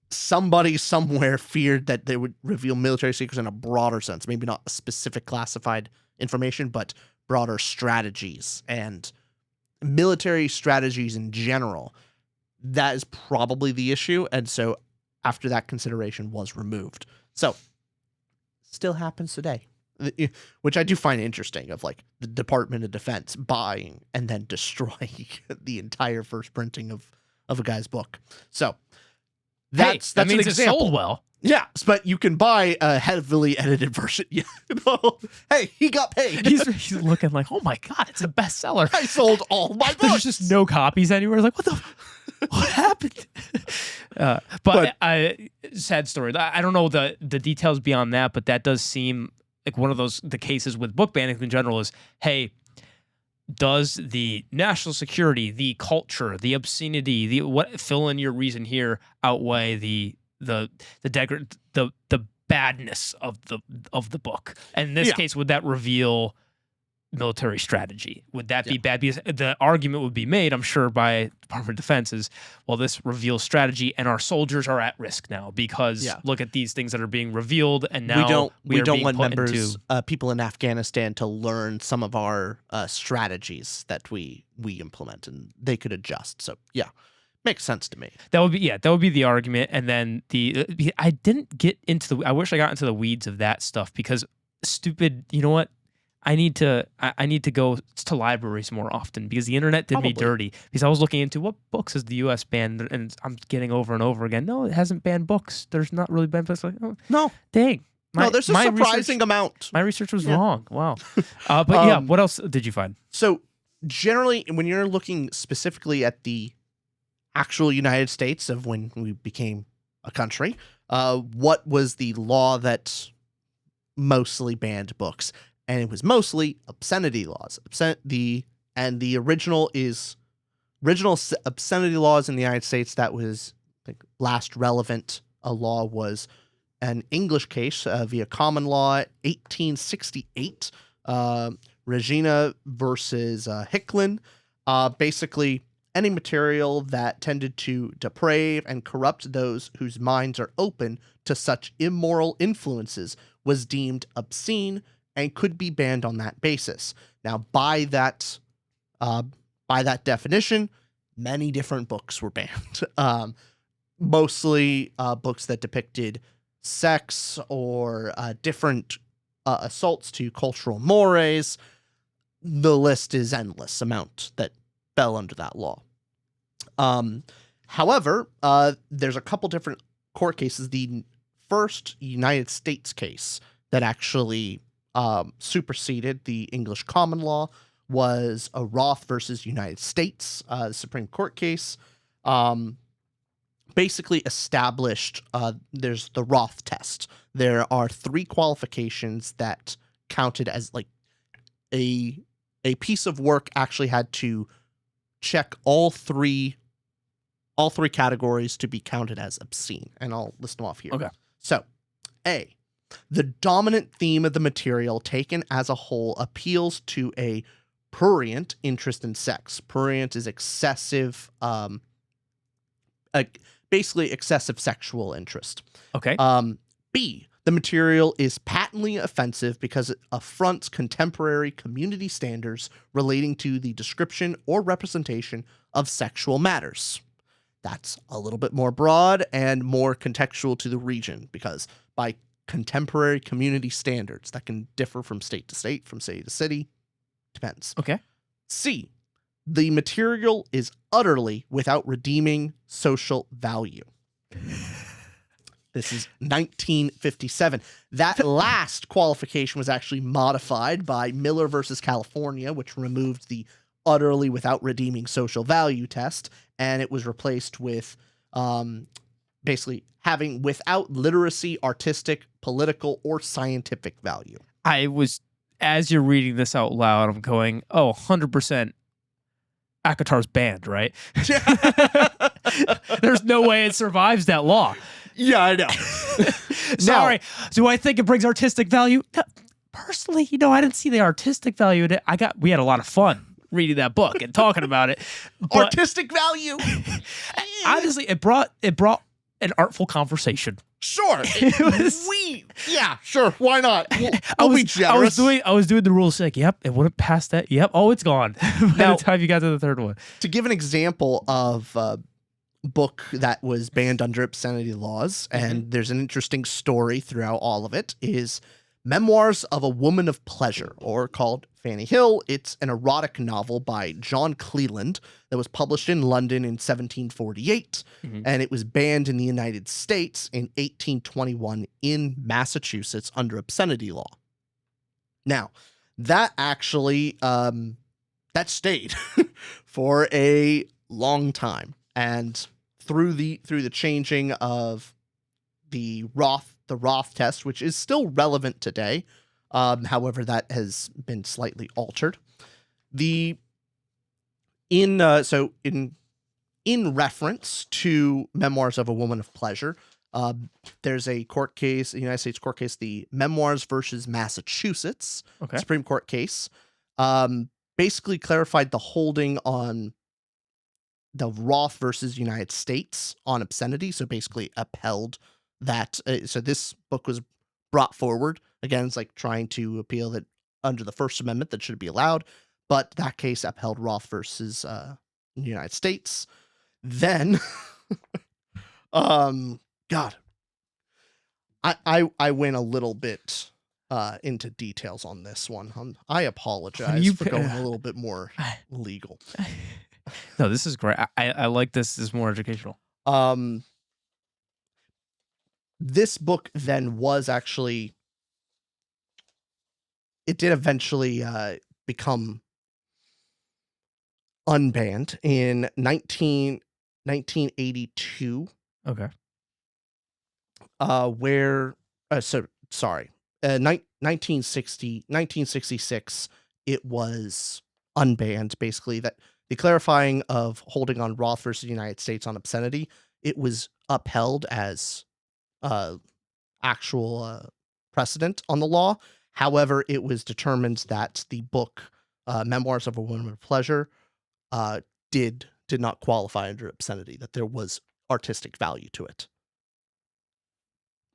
somebody somewhere feared that they would reveal military secrets in a broader sense, maybe not specific classified information, but broader strategies and military strategies in general. That is probably the issue. And so after that consideration was removed. So still happens today, which I do find interesting, of like the Department of Defense buying and then destroying the entire first printing of a guy's book. So that's that means an it example. sold well. Yeah, but you can buy a heavily edited version. Yeah, hey, he got paid. He's looking like, oh my god, it's a bestseller. I sold all my books. There's just no copies anywhere. Like, what happened? But sad story. I don't know the details beyond that, but that does seem like one of the cases with book banning in general is, hey, does the national security, the culture, the obscenity, fill in your reason here outweigh the badness of the book? And in this case, would that reveal military strategy? Would that be bad? Because the argument would be made, I'm sure, by Department of Defense is, well, this reveals strategy and our soldiers are at risk now because look at these things that are being revealed, and now we don't want members, people in Afghanistan, to learn some of our strategies that we implement, and they could adjust. So makes sense to me. That would be the argument. And then I didn't get into I wish I got into the weeds of that stuff because stupid, you know what? I need to go to libraries more often because the internet did me dirty. Because I was looking into what books has the U.S. banned, and I'm getting over and over again. No, it hasn't banned books. There's not really banned books. Like, oh, no, dang. There's a surprising amount. My research was wrong. Wow. But what else did you find? So generally, when you're looking specifically at the actual United States of when we became a country, what was the law that mostly banned books? And it was mostly obscenity laws. The original obscenity laws in the United States. That was last relevant law was an English case via common law, 1868, Regina versus Hicklin. Basically, any material that tended to deprave and corrupt those whose minds are open to such immoral influences was deemed obscene and could be banned on that basis. Now, by that definition, many different books were banned. Mostly books that depicted sex or different assaults to cultural mores. The list is endless amount that fell under that law. However, there's a couple different court cases. The first United States case that actually superseded the English common law was a Roth versus United States, Supreme Court case. Basically established there's the Roth test. There are 3 qualifications that counted as like a piece of work actually had to check all three categories to be counted as obscene, and I'll list them off here. Okay. So, A, the dominant theme of the material taken as a whole appeals to a prurient interest in sex. Prurient is excessive, basically excessive sexual interest. Okay. B, the material is patently offensive because it affronts contemporary community standards relating to the description or representation of sexual matters. That's a little bit more broad and more contextual to the region, because by contemporary community standards, that can differ from state to state, from city to city. Depends. Okay. C, the material is utterly without redeeming social value. This is 1957. That last qualification was actually modified by Miller versus California, which removed the utterly without redeeming social value test, and it was replaced with basically having without literacy, artistic, political, or scientific value. I was, as you're reading this out loud, I'm going, 100%. Akatar's banned, right? There's no way it survives that law. Yeah, I know. Sorry. Do I think it brings artistic value? No, personally, I didn't see the artistic value in it. We had a lot of fun reading that book and talking about it. But Artistic value. honestly, it brought an artful conversation. Sure. Yeah, sure. Why not? We'll be I generous. was doing the rules like, yep, it wouldn't pass that. Yep. Oh, it's gone. By Now- the time you got to the third one. To give an example of a book that was banned under obscenity laws, and there's an interesting story throughout all of it, is Memoirs of a Woman of Pleasure, or called Fanny Hill. It's an erotic novel by John Cleland that was published in London in 1748, and it was banned in the United States in 1821 in Massachusetts under obscenity law. Now, that actually that stayed for a long time, and through the changing of the Roth test, which is still relevant today. However, that has been slightly altered. In reference to Memoirs of a Woman of Pleasure, there's a court case, a United States court case, the Memoirs versus Massachusetts Supreme Court case, basically clarified the holding on the Roth versus United States on obscenity. So basically upheld that. So this book was brought forward. Again, it's like trying to appeal that under the First Amendment that should be allowed. But that case upheld Roth versus the United States. Then, God, I went a little bit into details on this one. I apologize for going a little bit more legal. No, this is great. I like this. This is more educational. This book then was actually, it did eventually become unbanned in 1982. Okay. 1966, it was unbanned, basically, that the clarifying of holding on Roth versus United States on obscenity, it was upheld as actual precedent on the law. However, it was determined that the book Memoirs of a Woman of Pleasure did not qualify under obscenity, that there was artistic value to it.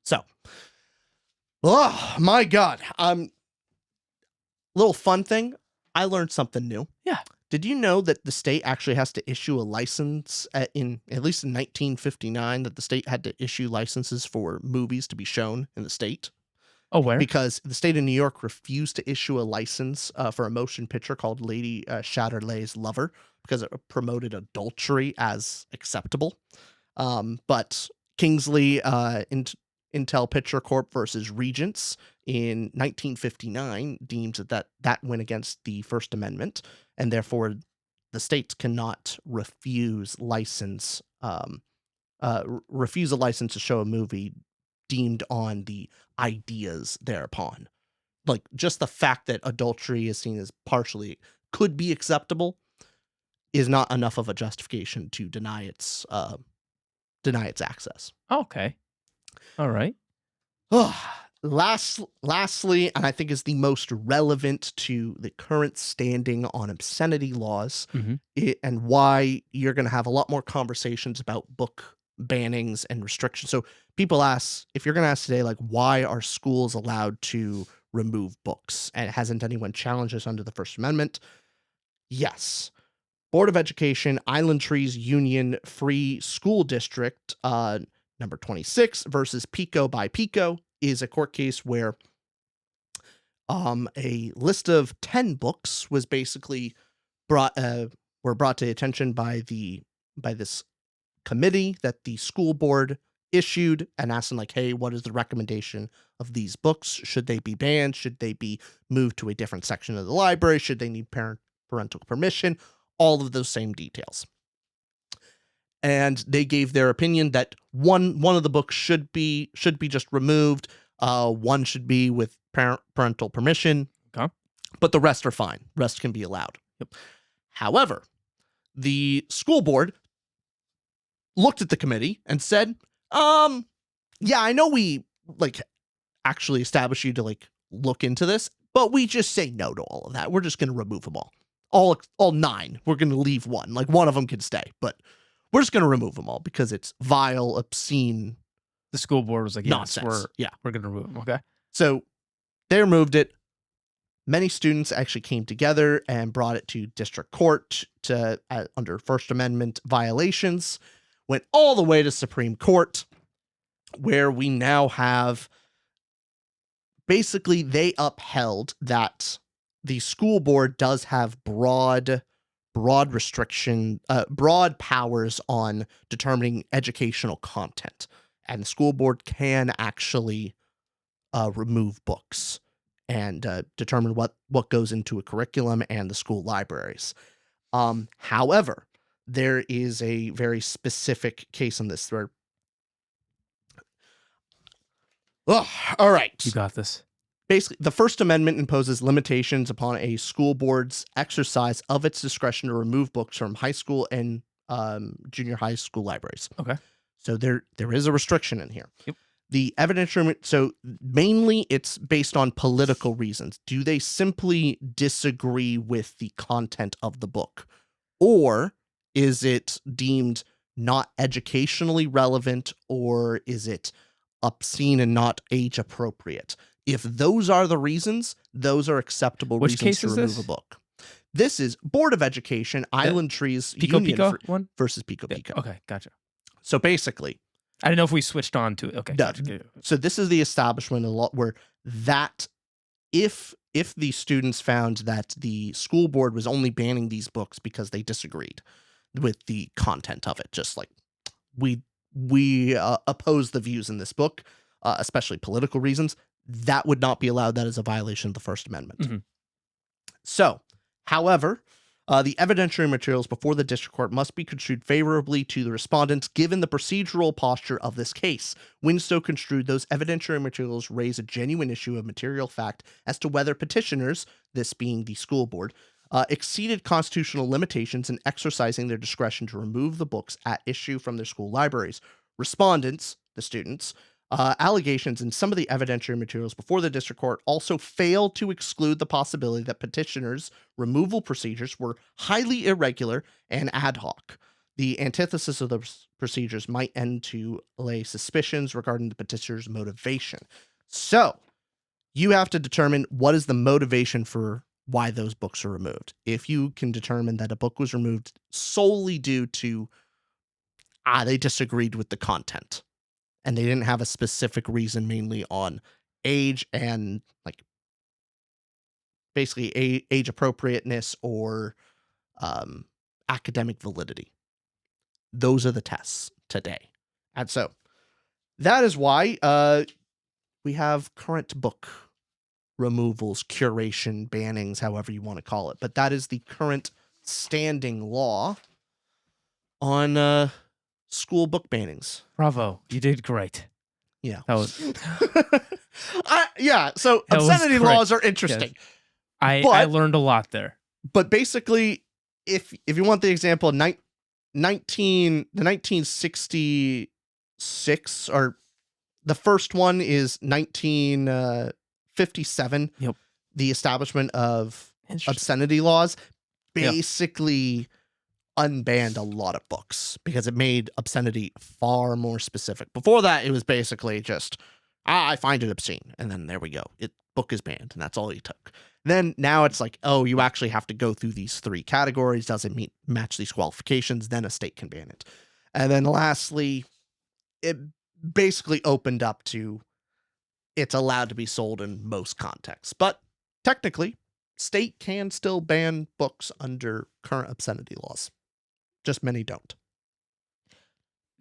So, oh my God. Little fun thing. I learned something new. Yeah. Did you know that the state actually has to issue a license at least in 1959, that the state had to issue licenses for movies to be shown in the state? Oh, where? Because the state of New York refused to issue a license for a motion picture called Lady Chatterley's Lover because it promoted adultery as acceptable. But Kingsley Intel Picture Corp versus Regents in 1959 deemed that went against the First Amendment, and therefore the states cannot refuse a license to show a movie deemed on the ideas thereupon. Like, just the fact that adultery is seen as partially could be acceptable is not enough of a justification to deny its access. Okay. All right. Lastly, and I think is the most relevant to the current standing on obscenity laws, and why you're going to have a lot more conversations about book bannings and restrictions. So people ask, if you're going to ask today, like, why are schools allowed to remove books? And hasn't anyone challenged us under the First Amendment? Yes. Board of Education, Island Trees Union Free School District, number 26 versus Pico by Pico, is a court case where a list of 10 books was basically brought to the attention by this committee that the school board issued, and asked them, like, hey, what is the recommendation of these books? Should they be banned? Should they be moved to a different section of the library? Should they need parental permission? All of those same details. And they gave their opinion that one of the books should be just removed. One should be with parental permission. Okay. But the rest are fine. Rest can be allowed. Yep. However, the school board looked at the committee and said, yeah, I know we like actually established you to like look into this, but we just say no to all of that. We're just going to remove them all. All 9. We're going to leave 1. Like one of them can stay, but we're just going to remove them all because it's vile, obscene. The school board was like, yes, nonsense. we're going to remove them. Okay. So they removed it. Many students actually came together and brought it to district court to under First Amendment violations, went all the way to Supreme Court, where we now have basically they upheld that the school board does have broad restriction, broad powers on determining educational content, and the school board can actually remove books and determine what goes into a curriculum and the school libraries. However, there is a very specific case on this where. Oh, all right. You got this. Basically, the First Amendment imposes limitations upon a school board's exercise of its discretion to remove books from high school and junior high school libraries. Okay. So there is a restriction in here. Yep. The evidentiary, so mainly it's based on political reasons. Do they simply disagree with the content of the book? Or is it deemed not educationally relevant, or is it obscene and not age appropriate? If those are the reasons, those are acceptable Which reasons case to is remove this? a book. This is Board of Education, Island Trees Pico Union Pico one? versus Pico Yeah, Pico. okay, gotcha. So basically, I didn't know if we switched on to it. Okay, No. gotcha. so this is the establishment a lot where that if the students found that the school board was only banning these books because they disagreed with the content of it, just like we oppose the views in this book, especially political reasons, that would not be allowed. That is a violation of the First Amendment. Mhm. So, however, the evidentiary materials before the district court must be construed favorably to the respondents given the procedural posture of this case. When so construed, those evidentiary materials raise a genuine issue of material fact as to whether petitioners, this being the school board, exceeded constitutional limitations in exercising their discretion to remove the books at issue from their school libraries. Respondents, the students, allegations in some of the evidentiary materials before the district court also fail to exclude the possibility that petitioners' removal procedures were highly irregular and ad hoc. The antithesis of those procedures might end to lay suspicions regarding the petitioner's motivation. So, you have to determine what is the motivation for why those books are removed. If you can determine that a book was removed solely due to they disagreed with the content, and they didn't have a specific reason, mainly on age and like basically age appropriateness or academic validity. Those are the tests today. And so that is why we have current book removals, curation, bannings, however you want to call it. But that is the current standing law on school book bannings. Bravo. You did great. Yeah. That was so That was obscenity great. laws are interesting. I But- learned a lot there. But basically, if you want the example, the 1966, or the first one is 1957. Yep. The establishment of Interesting. obscenity laws Yep. basically unbanned a lot of books because it made obscenity far more specific. Before that, it was basically just, I find it obscene. And then there we go. Book is banned, and that's all he took. Then now it's like, oh, you actually have to go through these 3 categories. Does it match these qualifications? Then a state can ban it. And then lastly, it basically opened up to it's allowed to be sold in most contexts. But technically, state can still ban books under current obscenity laws. Just many don't.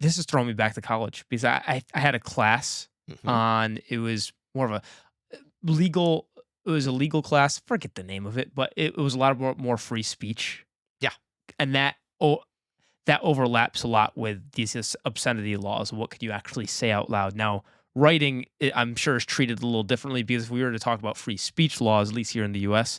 This is throwing me back to college because I had a class on, it was more of a legal class. Forget the name of it, but it was a lot more free speech. Yeah. And that overlaps a lot with these obscenity laws. What could you actually say out loud? Now, writing, I'm sure, is treated a little differently because if we were to talk about free speech laws, at least here in the U.S.,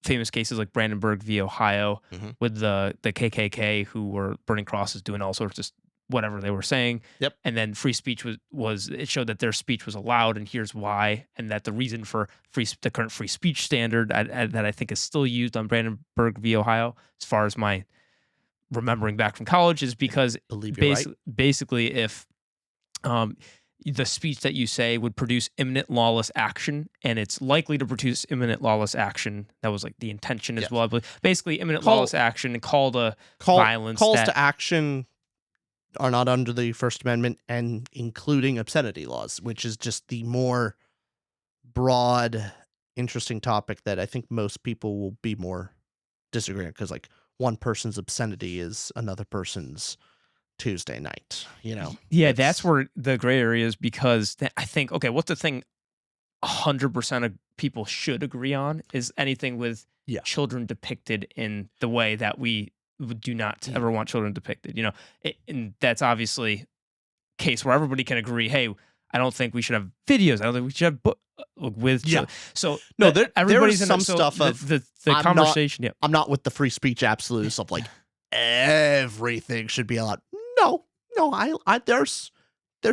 famous cases like Brandenburg v. Ohio Mhm. with the KKK who were burning crosses, doing all sorts of whatever they were saying. Yep. And then free speech was it showed that their speech was allowed, and here's why, and that the reason for the current free speech standard that I think is still used on Brandenburg v. Ohio, as far as my remembering back from college, is because Believe you're right. basically if the speech that you say would produce imminent lawless action, and it's likely to produce imminent lawless action. That was like the intention as Yes. well. But basically, imminent Call- lawless action and call to violence. Calls that, to action are not under the First Amendment, and including obscenity laws, which is just the more broad, interesting topic that I think most people will be more disagreeing, because like one person's obscenity is another person's Tuesday night, you know? Yeah, that's where the gray area is, because I think, okay, what's the thing 100% of people should agree on is anything with children depicted in the way that we do not ever want children depicted, you know? And that's obviously a case where everybody can agree, hey, I don't think we should have videos. I don't think we should have with children. So no, everybody's there's in some stuff of the I'm conversation. I'm not with the free speech absolute stuff like everything should be allowed. No, I there's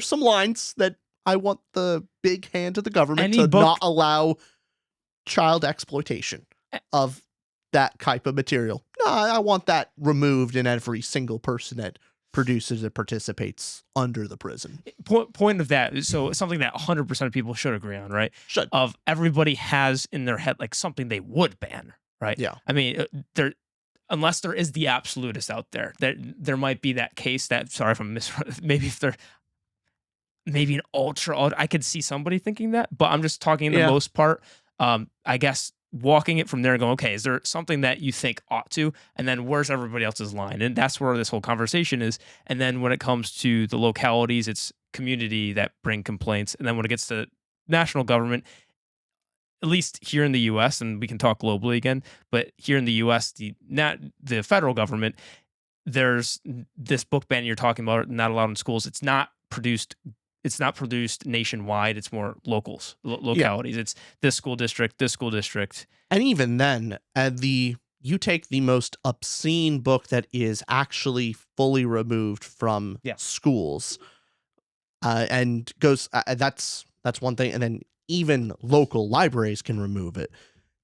some lines that I want the big hand of the government to not allow child exploitation of that type of material. No, I want that removed in every single person that produces and participates under the prison. Point of that, so something that 100% of people should agree on, right? Should. Of everybody has in their head like something they would ban, right? Yeah. I mean, unless there is the absolutist out there, there might be that case that, sorry if I'm maybe if they're maybe an ultra, I could see somebody thinking that, but I'm just talking in the most part. I guess walking it from there and going, okay, is there something that you think ought to, and then where's everybody else's line? And that's where this whole conversation is. And then when it comes to the localities, it's community that bring complaints. And then when it gets to national government, at least here in the U.S., and we can talk globally again, but here in the U.S., the federal government, there's this book ban you're talking about, not allowed in schools. It's not produced nationwide. It's more localities. Yeah. It's this school district. And even then, you take the most obscene book that is actually fully removed from schools, and goes. That's one thing. And then even local libraries can remove it.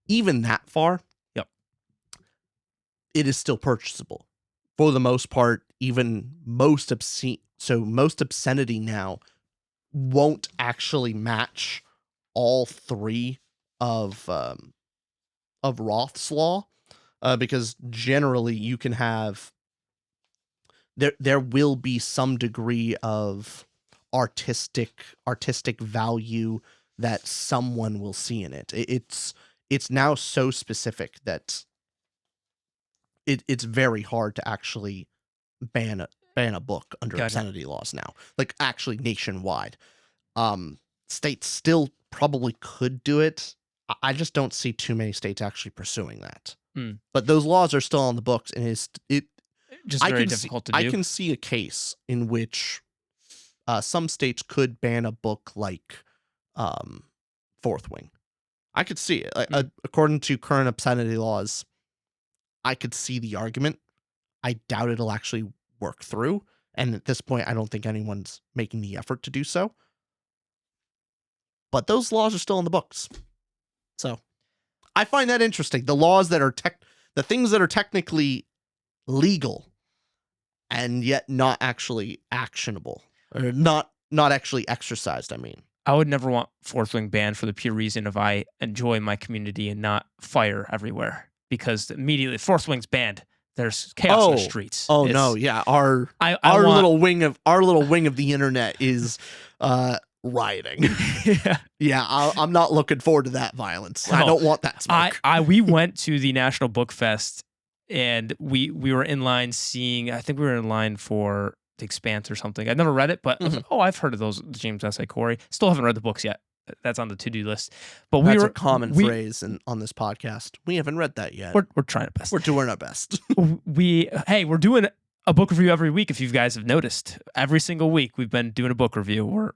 Even that far, it is still purchasable for the most part. Even most obscene. So most obscenity now won't actually match all three of Roth's law, because generally you can have there will be some degree of artistic value that someone will see in it. It's now so specific that it's very hard to actually ban a book under obscenity laws now, like actually nationwide. States still probably could do it. I just don't see too many states actually pursuing that. But those laws are still on the books, and it's just very difficult to do. I can see a case in which some states could ban a book like Fourth Wing. I could see it. According to current obscenity laws, I could see the argument. I doubt it'll actually work through, and at this point, I don't think anyone's making the effort to do so. But those laws are still in the books, so I find that interesting. The laws that are the things that are technically legal, and yet not actually actionable, or not actually exercised. I mean, I would never want Fourth Wing banned for the pure reason of I enjoy my community and not fire everywhere, because immediately Fourth Wing's banned, there's chaos in the streets. Oh no, yeah, our little wing of the internet is rioting. Yeah, I'm not looking forward to that violence. No, I don't want that smoke. We went to the National Book Fest, and we were in line seeing. I think we were in line for The Expanse or something. I'd never read it, but I was like, I've heard of those James S.A. Corey. Still haven't read the books yet. That's on the to-do list. But that's a common phrase on this podcast. We haven't read that yet. We're trying our best. We're doing our best. We're doing a book review every week. If you guys have noticed, every single week we've been doing a book review.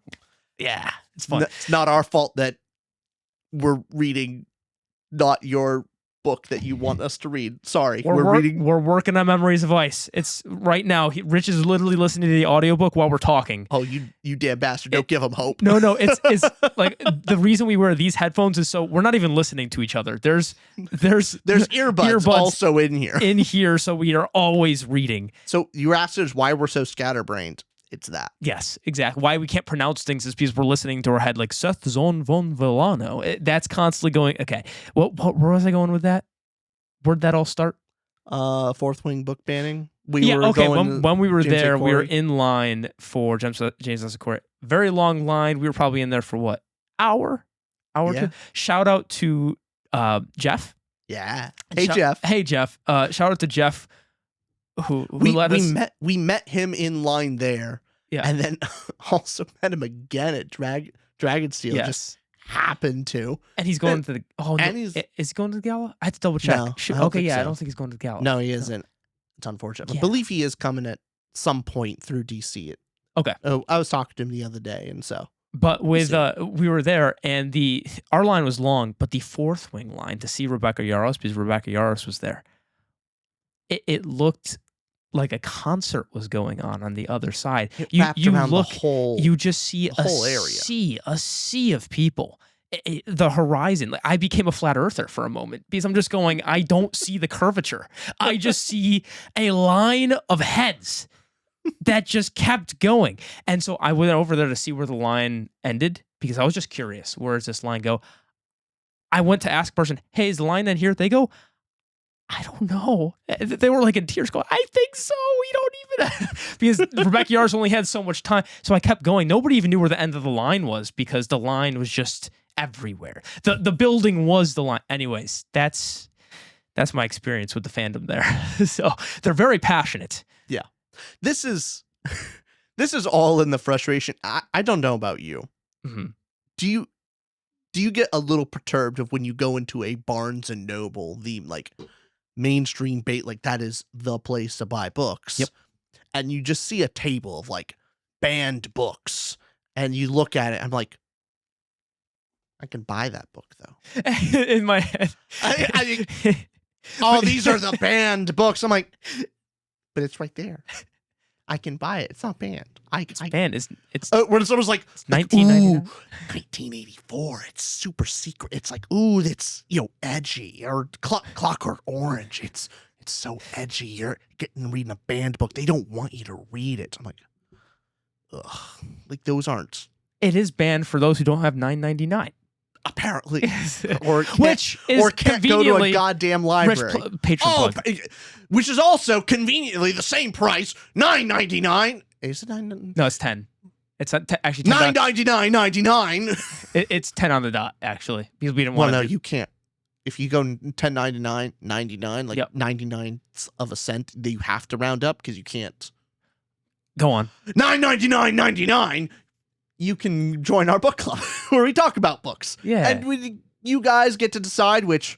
It's fun. It's not our fault that we're reading not your book that you want us to read. Sorry, We're working on Memories of Ice. It's right now. Rich is literally listening to the audiobook while we're talking. Oh, you damn bastard! Don't give him hope. No, it's like the reason we wear these headphones is so we're not even listening to each other. There's earbuds also in here. So we are always reading. So you asked us why we're so scatterbrained. It's that. Yes, exactly. Why we can't pronounce things is because we're listening to our head like Seth Zon von Villano. That's constantly going. Okay, where was I going with that? Where'd that all start? Fourth Wing book banning. When we were there, we were in line for James Corey. Very long line. We were probably in there for what? Hour or two. Shout out to Jeff. Yeah. Jeff. Hey Jeff. Shout out to Jeff. Who let us? We met him in line there. Yeah. And then also met him again at Dragonsteel. Yes. Just happened to. And he's going to the is he going to the gala? I have to double check. No, I don't think he's going to the gala. No, he isn't. It's unfortunate. I believe he is coming at some point through DC. Okay. Oh, I was talking to him the other day, and so. But with we were there, and our line was long, but the Fourth Wing line to see Rebecca Yarros, because Rebecca Yarros was there. It looked like a concert was going on the other side. You look, you just see a sea of people. The horizon. I became a flat earther for a moment because I'm just going, I don't see the curvature. I just see a line of heads that just kept going. And so I went over there to see where the line ended because I was just curious. Where does this line go? I went to ask a person, hey, is the line end here? They go, I don't know. They were like in tears going, I think so. We don't even because Rebecca Yarros only had so much time. So I kept going. Nobody even knew where the end of the line was because the line was just everywhere. The building was the line. Anyways, that's my experience with the fandom there. So they're very passionate. Yeah. This is all in the frustration. I don't know about you. Mm-hmm. Do you get a little perturbed of when you go into a Barnes and Noble, the like mainstream bait, like that is the place to buy books. Yep. And you just see a table of like banned books and you look at it, I'm like, I can buy that book though. In my head. These are the banned books. I'm like, but it's right there. I can buy it. It's not banned. It's banned. It's when someone's like, 1999. 1984. It's super secret. It's like, ooh, it's edgy or Clockwork Orange. It's so edgy. You're reading a banned book. They don't want you to read it. I'm like, ugh. Like those aren't. It is banned for those who don't have $9.99. Apparently, or can't go to a goddamn library. Patron plug. Which is also conveniently the same price, $9.99. Is it $9? No, it's 10. It's actually $9.99.99. It's 10 on the dot actually because we didn't want. Well, no, you can't. If you go $10.99.99, like 99 of a cent, then you have to round up because you can't. Go on. $9.99.99. You can join our book club where we talk about books. Yeah. And you guys get to decide which,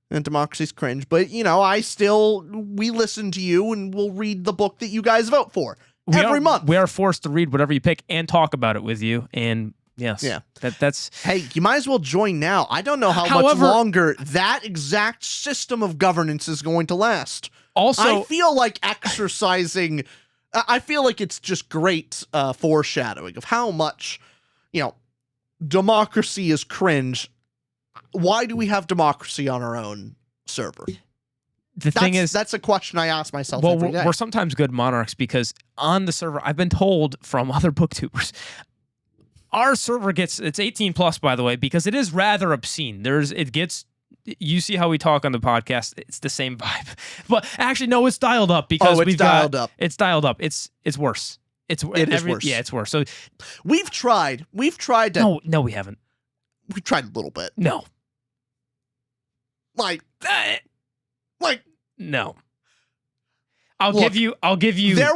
and democracy's cringe, but we listen to you and we'll read the book that you guys vote for every month. We are forced to read whatever you pick and talk about it with you. And yes, that's. Hey, you might as well join now. I don't know how much longer that exact system of governance is going to last. Also, I feel like exercising. I feel like it's just great foreshadowing of how much, democracy is cringe. Why do we have democracy on our own server? That's a question I ask myself every day. We're sometimes good monarchs because on the server, I've been told from other booktubers, our server it's 18 plus, by the way, because it is rather obscene. You see how we talk on the podcast. It's the same vibe. But actually, no, it's dialed up because it's dialed up. It's dialed up. It's worse. It is worse. Yeah, it's worse. So we've tried to. No, we haven't. We've tried a little bit. No. Like no. I'll give you There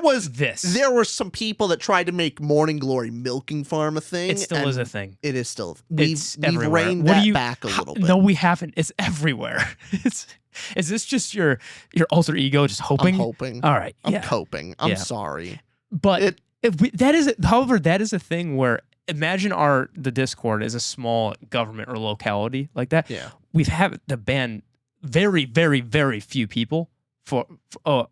were some people that tried to make Morning Glory milking farm a thing. It still is a thing. It is still. It's we've everywhere. reined that back a little bit. No, we haven't. It's everywhere. Is this just your alter ego just hoping? I'm hoping. All right. I'm coping. I'm sorry. But however, that is a thing where imagine the Discord is a small government or locality like that. Yeah. We've had to ban very, very, very few people for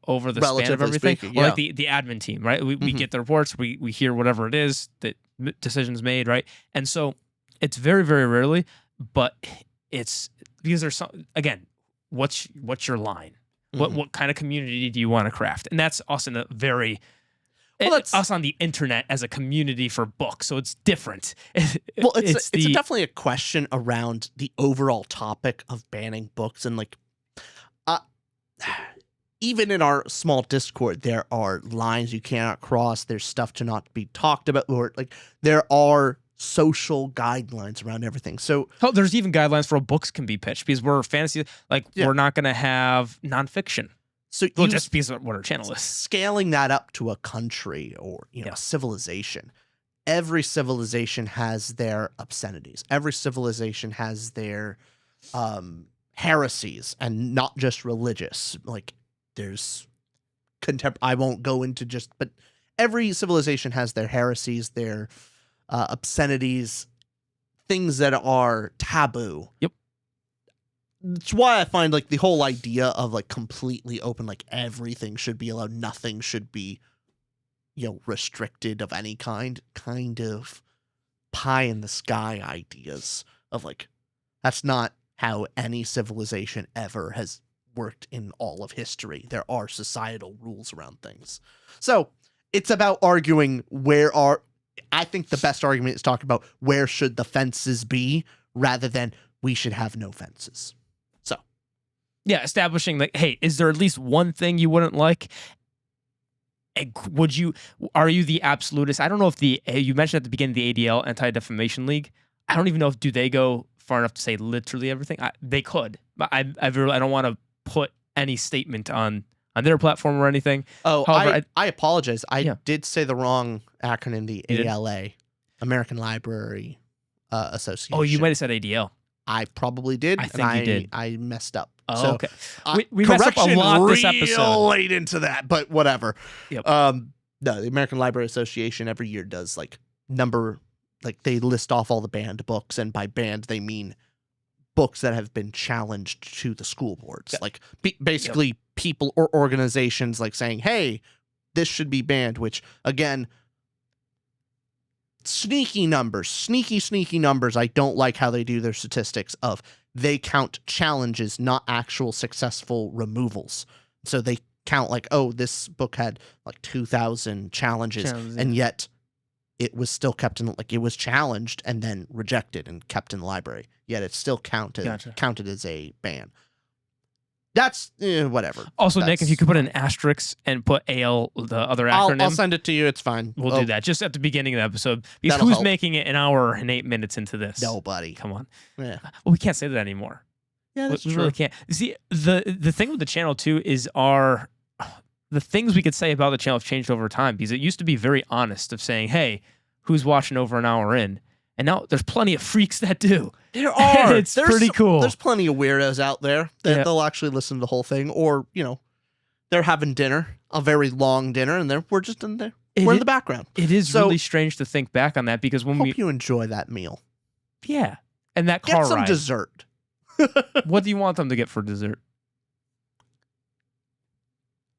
over the span of Relatively everything. speaking, Or like the admin team, right? We Mhm. get the reports, we hear whatever it is that decisions made, right? And so it's very, very rarely, but it's because there's some, again, what's your line? Mhm. What kind of community do you want to craft? And that's us in a very that's us on the internet as a community for books, so it's different. well, it's definitely a question around the overall topic of banning books, and like, uh, even in our small Discord, there are lines you cannot cross. There's stuff to not be talked about, or like there are social guidelines around everything. So there's even guidelines for how books can be pitched because we're fantasy. Like we're not going to have nonfiction. So just because of what our channel is. Scaling that up to a country or a civilization. Every civilization has their obscenities. Every civilization has their heresies, and not just religious. Like there's I won't go into but every civilization has their heresies, their obscenities, things that are taboo. Yep. That's why I find like the whole idea of like completely open, like everything should be allowed, nothing should be, restricted of any kind of pie in the sky ideas of like, that's not how any civilization ever has worked in all of history. There are societal rules around things. So it's about arguing I think the best argument is talking about where should the fences be rather than we should have no fences. So, yeah, establishing like, hey, is there at least one thing you wouldn't like? And are you the absolutist? I don't know if you mentioned at the beginning the ADL, Anti-Defamation League. I don't even know if do they go far enough to say literally everything. They could, but I don't want to put any statement on their platform or anything. Oh, however, I apologize. I did say the wrong acronym, the ALA, American Library Association. Oh, you might have said ADL. I probably did. I think you did. I messed up. Oh, so, okay. We messed up a lot this episode. Late into that, but whatever. Yep. No, the American Library Association every year does they list off all the banned books, and by banned they mean books that have been challenged to the school boards. Like basically people or organizations like saying, hey, this should be banned, which again, sneaky numbers. I don't like how they do their statistics of they count challenges, not actual successful removals. So they count like, oh, this book had like 2,000 challenges, and yet it was still kept in, like it was challenged and then rejected and kept in the library. Yet it's still counted as a ban. That's whatever. Also, Nick, if you could put an asterisk and put AL, the other acronym. I'll send it to you. It's fine. We'll do that just at the beginning of the episode. Because who's making it an hour and 8 minutes into this? Nobody. Come on. Yeah. Well, we can't say that anymore. Yeah, that's we true. really can't. See, the thing with the channel too is the things we could say about the channel have changed over time, because it used to be very honest of saying, hey, who's watching over an hour in? And now there's plenty of freaks that do. There are. It's pretty cool. There's plenty of weirdos out there that they'll actually listen to the whole thing, or they're having dinner, a very long dinner, and we're just in there. We're in the background. It is really strange to think back on that, because when hope you enjoy that meal. Yeah, and that car get some ride. Dessert. What do you want them to get for dessert?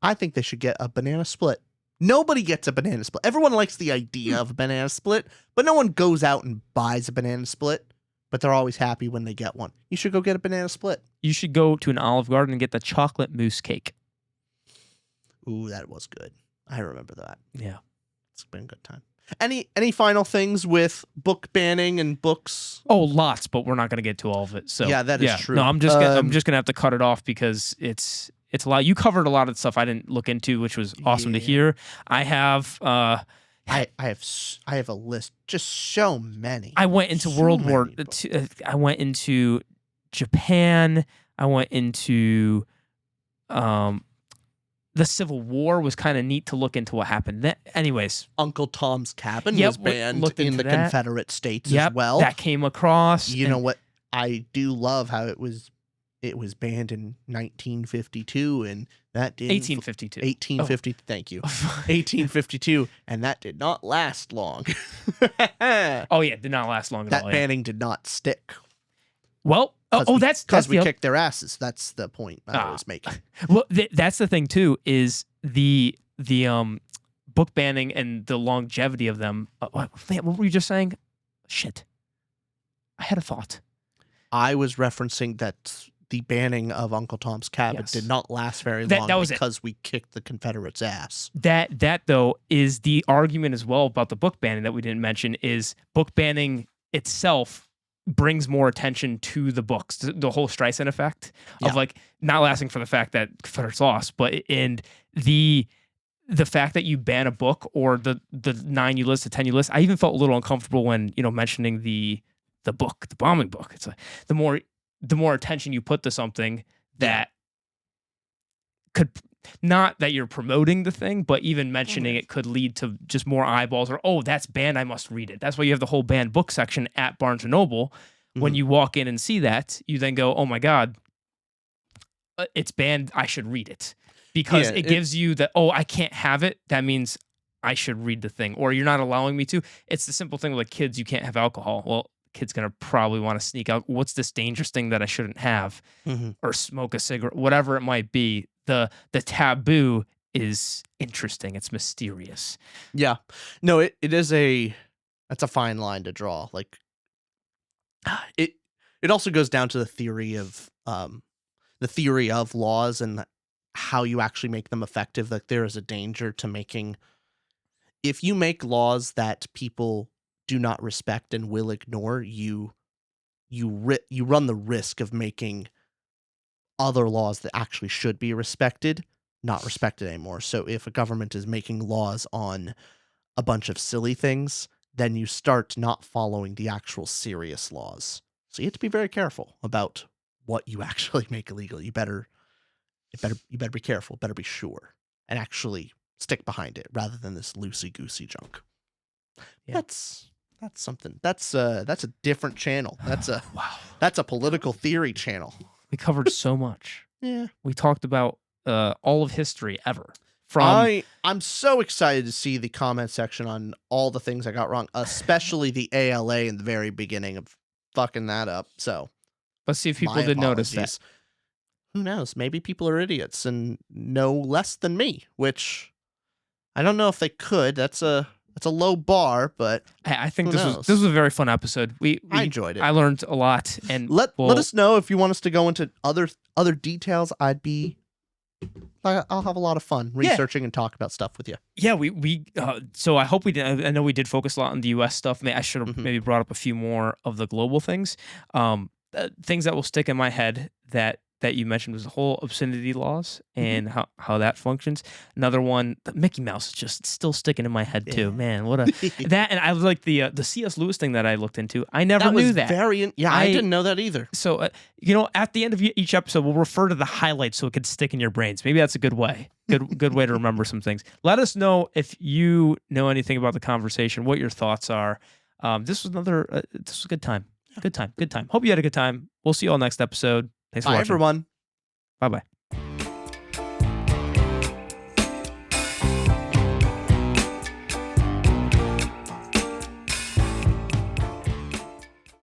I think they should get a banana split. Nobody gets a banana split. Everyone likes the idea of a banana split, but no one goes out and buys a banana split, but they're always happy when they get one. You should go get a banana split. You should go to an Olive Garden and get the chocolate mousse cake. Ooh, that was good. I remember that. Yeah. It's been a good time. Any final things with book banning and books? Oh, lots, but we're not going to get to all of it. So yeah, that is true. No, I'm just gonna have to cut it off because it's a lot. You covered a lot of the stuff I didn't look into, which was awesome to hear. I have I have a list, just so many. I went into World War II. I went into Japan. I went into the Civil War. Was kind of neat to look into what happened. Anyways, Uncle Tom's Cabin was banned in the Confederate States as well. That came across. You know what? I do love how it was banned in 1952, and that did 1852. 1850. Oh. Thank you. 1852, and that did not last long. Oh yeah, did not last long at all. That banning did not stick. Well, That's we the kicked their asses. That's the point I was making. well, that's the thing too, is the book banning and the longevity of them. What were you just saying? Shit, I had a thought. I was referencing that the banning of Uncle Tom's Cabin did not last very long because we kicked the Confederates' ass. That though is the argument as well about the book banning that we didn't mention. Is book banning itself brings more attention to the books, the whole Streisand effect of like not lasting for the fact that Confederates lost, but and the fact that you ban a book or the 9 you list, the 10 you list. I even felt a little uncomfortable when mentioning the book, the bombing book. It's like the more attention you put to something that could, not that you're promoting the thing, but even mentioning it could lead to just more eyeballs or, oh, that's banned, I must read it. That's why you have the whole banned book section at Barnes & Noble. When you walk in and see that, you then go, oh my God, it's banned, I should read it. Because it gives you that, oh, I can't have it. That means I should read the thing. Or you're not allowing me to. It's the simple thing with like kids, you can't have alcohol. Well, kid's going to probably want to sneak out. What's this dangerous thing that I shouldn't have? Or smoke a cigarette, whatever it might be. The taboo is interesting. It's mysterious. Yeah. No, it is that's a fine line to draw. Like it also goes down to the theory of laws and how you actually make them effective. Like there is a danger to making, if you make laws that people do not respect and will ignore, you run the risk of making other laws that actually should be respected not respected anymore. So if a government is making laws on a bunch of silly things, then you start not following the actual serious laws. So you have to be very careful about what you actually make illegal. You better be careful, better be sure, and actually stick behind it rather than this loosey-goosey junk. Yeah. That's something. That's a different channel. That's a political theory channel. We covered so much. Yeah. We talked about all of history ever. I'm so excited to see the comment section on all the things I got wrong, especially the ALA in the very beginning of fucking that up. So let's see if people did notice that. Who knows? Maybe people are idiots and know less than me, which I don't know if they could. That's a low bar, but I think this was a very fun episode. I enjoyed it. I learned a lot, and let us know if you want us to go into other details. I'll have a lot of fun researching and talk about stuff with you. Yeah, so I hope we did. I know we did focus a lot on the U.S. stuff. I should have maybe brought up a few more of the global things. Things that will stick in my head that you mentioned was the whole obscenity laws and how that functions. Another one, the Mickey Mouse, is just still sticking in my head too. Man, what that, and I like the C.S. Lewis thing that I looked into. I never knew that. I didn't know that either. So at the end of each episode, we'll refer to the highlights so it could stick in your brains. Maybe that's a good way. Good way to remember some things. Let us know if you know anything about the conversation, what your thoughts are. This was a good time. Good time. Hope you had a good time. We'll see you all next episode. Thanks for watching. Bye, everyone. Bye-bye.